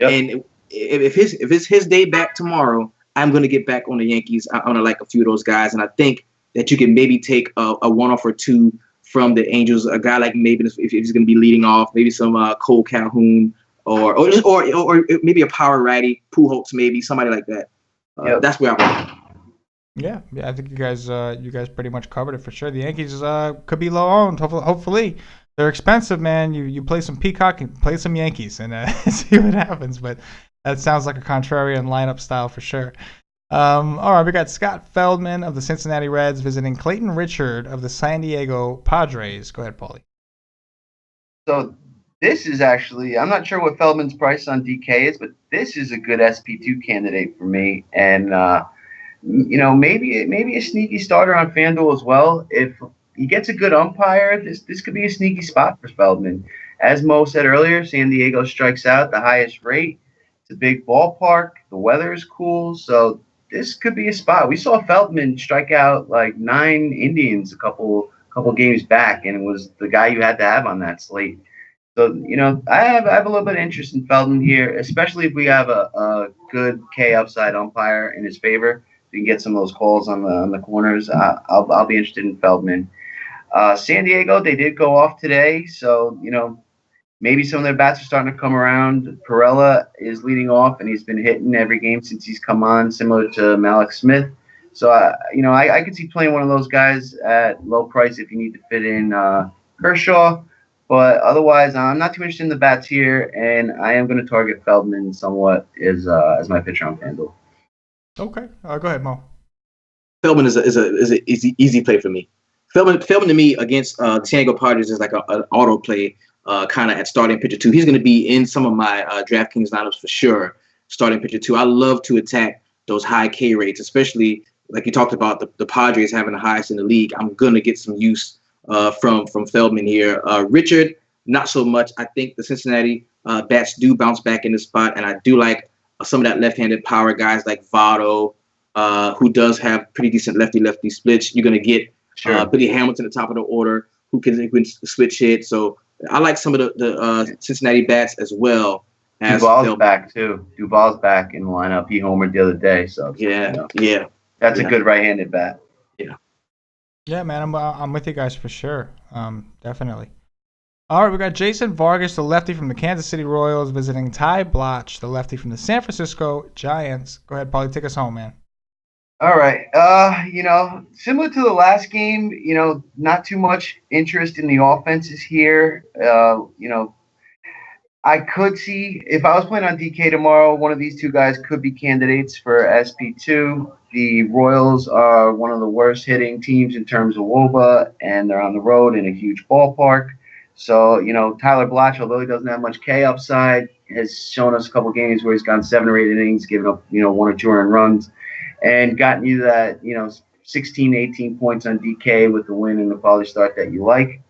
Yep. And if it's his day back tomorrow, I'm going to get back on the Yankees. I'm going to like a few of those guys, and I think that you can maybe take a one-off or two from the Angels. A guy like maybe if he's going to be leading off, maybe some Cole Calhoun or maybe a power righty, Pujols, maybe somebody like that. That's where I'm at. Yeah, I think you guys pretty much covered it for sure. The Yankees could be low owned. Hopefully, they're expensive, man. You play some Peakcock and play some Yankees and see what happens. But that sounds like a contrarian lineup style for sure. All right, we got Scott Feldman of the Cincinnati Reds visiting Clayton Richard of the San Diego Padres. Go ahead, Paulie. So this is actually, I'm not sure what Feldman's price on DK is, but this is a good SP2 candidate for me. And, maybe a sneaky starter on FanDuel as well. If he gets a good umpire, this could be a sneaky spot for Feldman. As Mo said earlier, San Diego strikes out the highest rate. It's a big ballpark. The weather is cool, so this could be a spot. We saw Feldman strike out like 9 Indians a couple games back, and it was the guy you had to have on that slate. So, I have a little bit of interest in Feldman here, especially if we have a good K upside umpire in his favor. We can get some of those calls on the corners. I'll be interested in Feldman. San Diego, they did go off today, so maybe some of their bats are starting to come around. Perella is leading off, and he's been hitting every game since he's come on, similar to Malik Smith. So I could see playing one of those guys at low price if you need to fit in Kershaw. But otherwise, I'm not too interested in the bats here, and I am going to target Feldman somewhat as my pitcher on FanDuel. Okay, go ahead, Mo. Feldman is an easy play for me. Feldman to me against the San Diego Padres is like an auto play, kind of at starting pitcher 2. He's going to be in some of my DraftKings lineups for sure. Starting pitcher 2. I love to attack those high K rates, especially like you talked about the Padres having the highest in the league. I'm going to get some use from Feldman here. Richard, not so much. I think the Cincinnati bats do bounce back in the spot, and I do like some of that left-handed power guys like Votto, who does have pretty decent lefty-lefty splits. You're going to get Billy Hamilton at the top of the order, who can switch hit. So I like some of the Cincinnati bats as well. Duval's back too. Duval's back in the lineup. He homered the other day. So yeah. That's a good right-handed bat. Yeah, man, I'm with you guys for sure. Definitely. All right, we got Jason Vargas, the lefty from the Kansas City Royals, visiting Ty Blotch, the lefty from the San Francisco Giants. Go ahead, Paulie, take us home, man. All right. Similar to the last game, not too much interest in the offenses here. I could see, if I was playing on DK tomorrow, one of these two guys could be candidates for SP2. The Royals are one of the worst hitting teams in terms of WOBA, and they're on the road in a huge ballpark. So, Tyler Blotch, although he doesn't have much K upside, has shown us a couple games where he's gone 7 or 8 innings, given up, 1 or 2 earned runs, and gotten you that, 16, 18 points on DK with the win and the quality start that you like.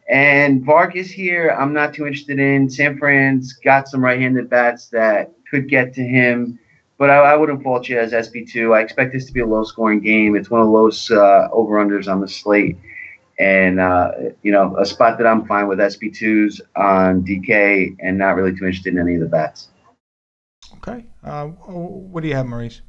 And Vargas here, I'm not too interested in. San Fran's got some right-handed bats that could get to him, but I wouldn't fault you as SP2. I expect this to be a low-scoring game. It's one of the lowest over-unders on the slate. And, a spot that I'm fine with SP2s on DK and not really too interested in any of the bats. Okay. What do you have, Maurice?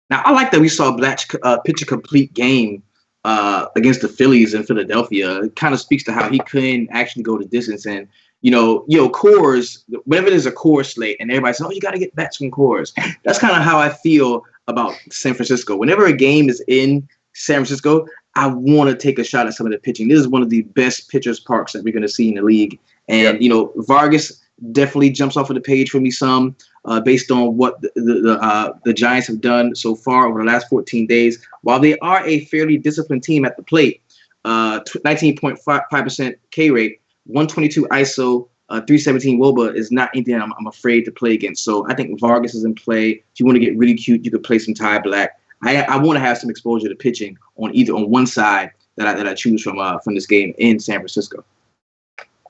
Now, I like that we saw Blotch pitch a complete game against the Phillies in Philadelphia. It kind of speaks to how he couldn't actually go the distance. And, Coors, whenever there's a Coors slate and everybody says, you got to get bats from Coors. That's kind of how I feel about San Francisco. Whenever a game is in San Francisco, I want to take a shot at some of the pitching. This is one of the best pitchers parks that we're going to see in the league. And, Vargas definitely jumps off of the page for me some based on what the Giants have done so far over the last 14 days. While they are a fairly disciplined team at the plate, 19.5% K rate, 122 ISO, 317 WOBA is not anything I'm afraid to play against. So I think Vargas is in play. If you want to get really cute, you could play some Ty Black. I want to have some exposure to pitching on one side that I choose from this game in San Francisco.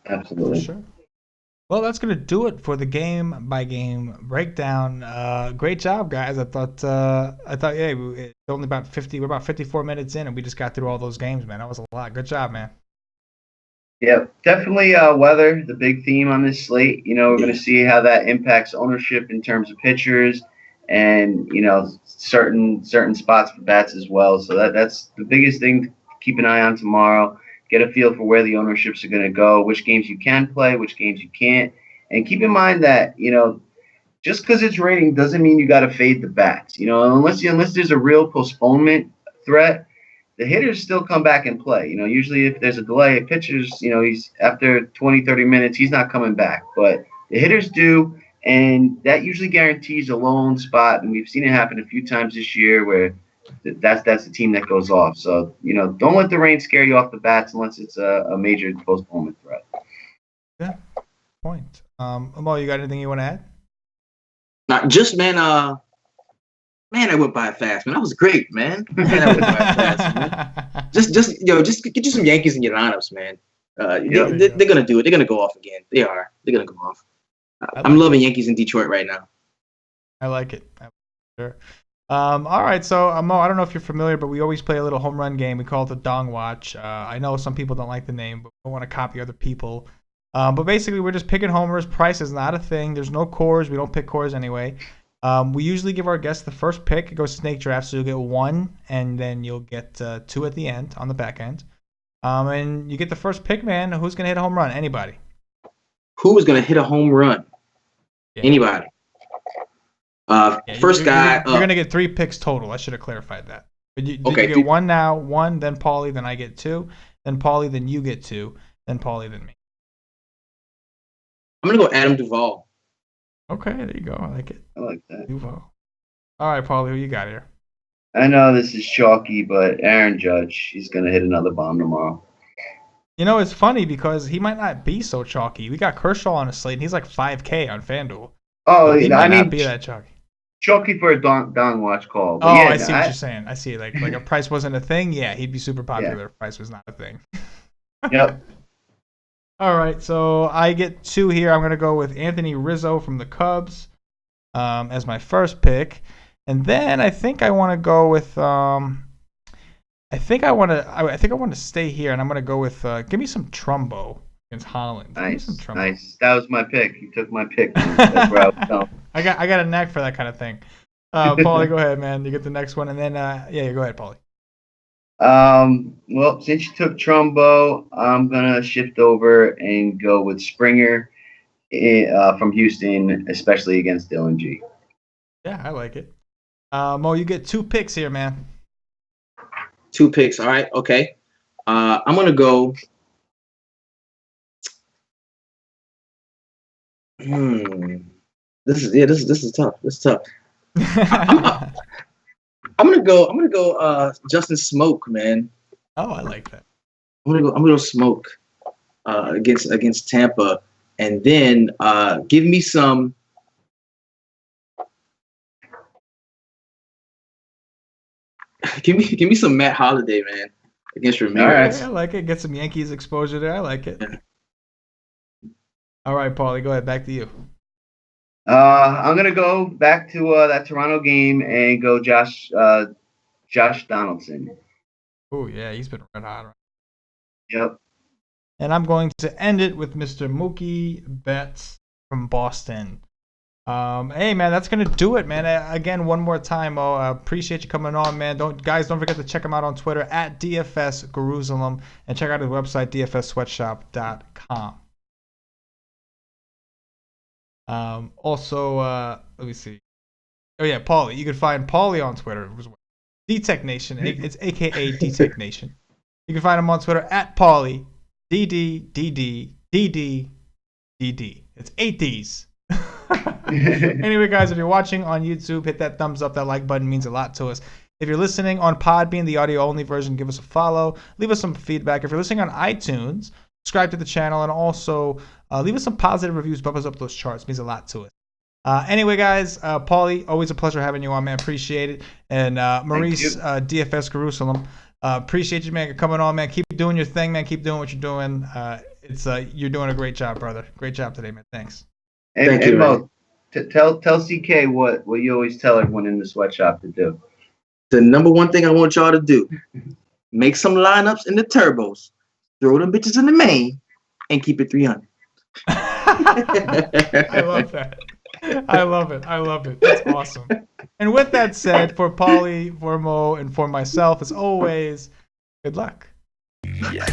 Absolutely. For sure. Well, that's gonna do it for the game by game breakdown. Great job, guys. I thought it's only about 50. We're about 54 minutes in, and we just got through all those games, man. That was a lot. Good job, man. Yeah, definitely weather, the big theme on this slate. We're going to see how that impacts ownership in terms of pitchers and, certain spots for bats as well. So that's the biggest thing to keep an eye on tomorrow. Get a feel for where the ownerships are going to go, which games you can play, which games you can't. And keep in mind that, just because it's raining doesn't mean you got to fade the bats. Unless there's a real postponement threat, the hitters still come back and play. Usually if there's a delay, pitchers, he's after 20, 30 minutes, he's not coming back. But the hitters do, and that usually guarantees a low spot. And we've seen it happen a few times this year where that's the team that goes off. So, don't let the rain scare you off the bats unless it's a major postponement threat. Yeah, point. Mo, you got anything you want to add? Not just, man, I went by fast, man. That was great, man. I went by fast, man. Just get you some Yankees in your lineups, man. They're gonna do it. They're gonna go off again. They are. They're gonna go off. I'm loving Yankees in Detroit right now. I like it. Sure. All right, so Mo, I don't know if you're familiar, but we always play a little home run game. We call it the Dong Watch. I know some people don't like the name, but we don't want to copy other people. But basically, we're just picking homers. Price is not a thing. There's no cores. We don't pick cores anyway. We usually give our guests the first pick. It goes snake draft, so you'll get 1, and then you'll get 2 at the end on the back end. And you get the first pick, man. Who's gonna hit a home run? Anybody? Who is gonna hit a home run? Yeah. Anybody. First guy. You're gonna get 3 picks total. I should have clarified that. But you get 1 now, 1, then Paulie, then I get 2, then Paulie, then you get 2, then Paulie, then me. I'm gonna go Adam Duvall. Okay, there you go. I like it. I like that. Duvall. All right, Paulie, who you got here? I know this is chalky, but Aaron Judge, he's going to hit another bomb tomorrow. You know, it's funny because he might not be so chalky. We got Kershaw on a slate, and he's like 5K on FanDuel. Oh, he might not be that chalky. Chalky for a Don Watch call. But I see what you're saying. I see. Like if Price wasn't a thing, yeah, he'd be super popular if Price was not a thing. Yep. All right, so I get 2 here. I'm going to go with Anthony Rizzo from the Cubs as my first pick. And then I think I want to go with I think I want to stay here, and I'm going to go with give me some Trumbo against Holland. Nice. That was my pick. You took my pick. That's where I was going. I got a knack for that kind of thing. Paulie, go ahead, man. You get the next one, and then go ahead, Paulie. Well, since you took Trumbo, I'm gonna shift over and go with Springer from Houston, especially against Dylan G. Yeah, I like it. Mo, you get 2 picks here, man. 2 picks. All right. Okay. I'm gonna go. This is tough. This is tough. I'm gonna go Justin Smoke, man. Oh, I like that. I'm gonna go Smoke against Tampa, and then give me some. Give me some Matt Holliday, man, against Ramirez. All right, I like it. Get some Yankees exposure there. I like it. Yeah. All right, Paulie, go ahead. Back to you. I'm gonna go back to that Toronto game and go Josh Donaldson. Oh yeah, he's been red hot. Right? Yep. And I'm going to end it with Mr. Mookie Betts from Boston. Hey man, that's gonna do it, man. Again, one more time, I appreciate you coming on, man. Don't forget to check him out on Twitter at DFS Gurueslem and check out his website dfssweatshop.com. Also, let me see. Oh yeah, Paulie. You can find Paulie on Twitter as well. DTech Nation. It's AKA DTech Nation. You can find him on Twitter at Paulie. DD. It's 8 Ds. Anyway, guys, if you're watching on YouTube, hit that thumbs up. That like button means a lot to us. If you're listening on Podbean, the audio-only version, give us a follow. Leave us some feedback. If you're listening on iTunes, subscribe to the channel, and also leave us some positive reviews. Bump us up those charts. It means a lot to us. Anyway, guys, Paulie, always a pleasure having you on, man. Appreciate it. And Maurice, DFS Gurueslem, appreciate you, man, coming on, man. Keep doing your thing, man. Keep doing what you're doing. You're doing a great job, brother. Great job today, man. Thanks. Thank you, Mo. Tell CK what you always tell everyone in the sweatshop to do. The number one thing I want y'all to do: make some lineups in the turbos, throw them bitches in the main, and keep it 300. I love that. I love it. That's awesome. And with that said, for Paulie, for Mo, and for myself, as always, good luck. Yeah.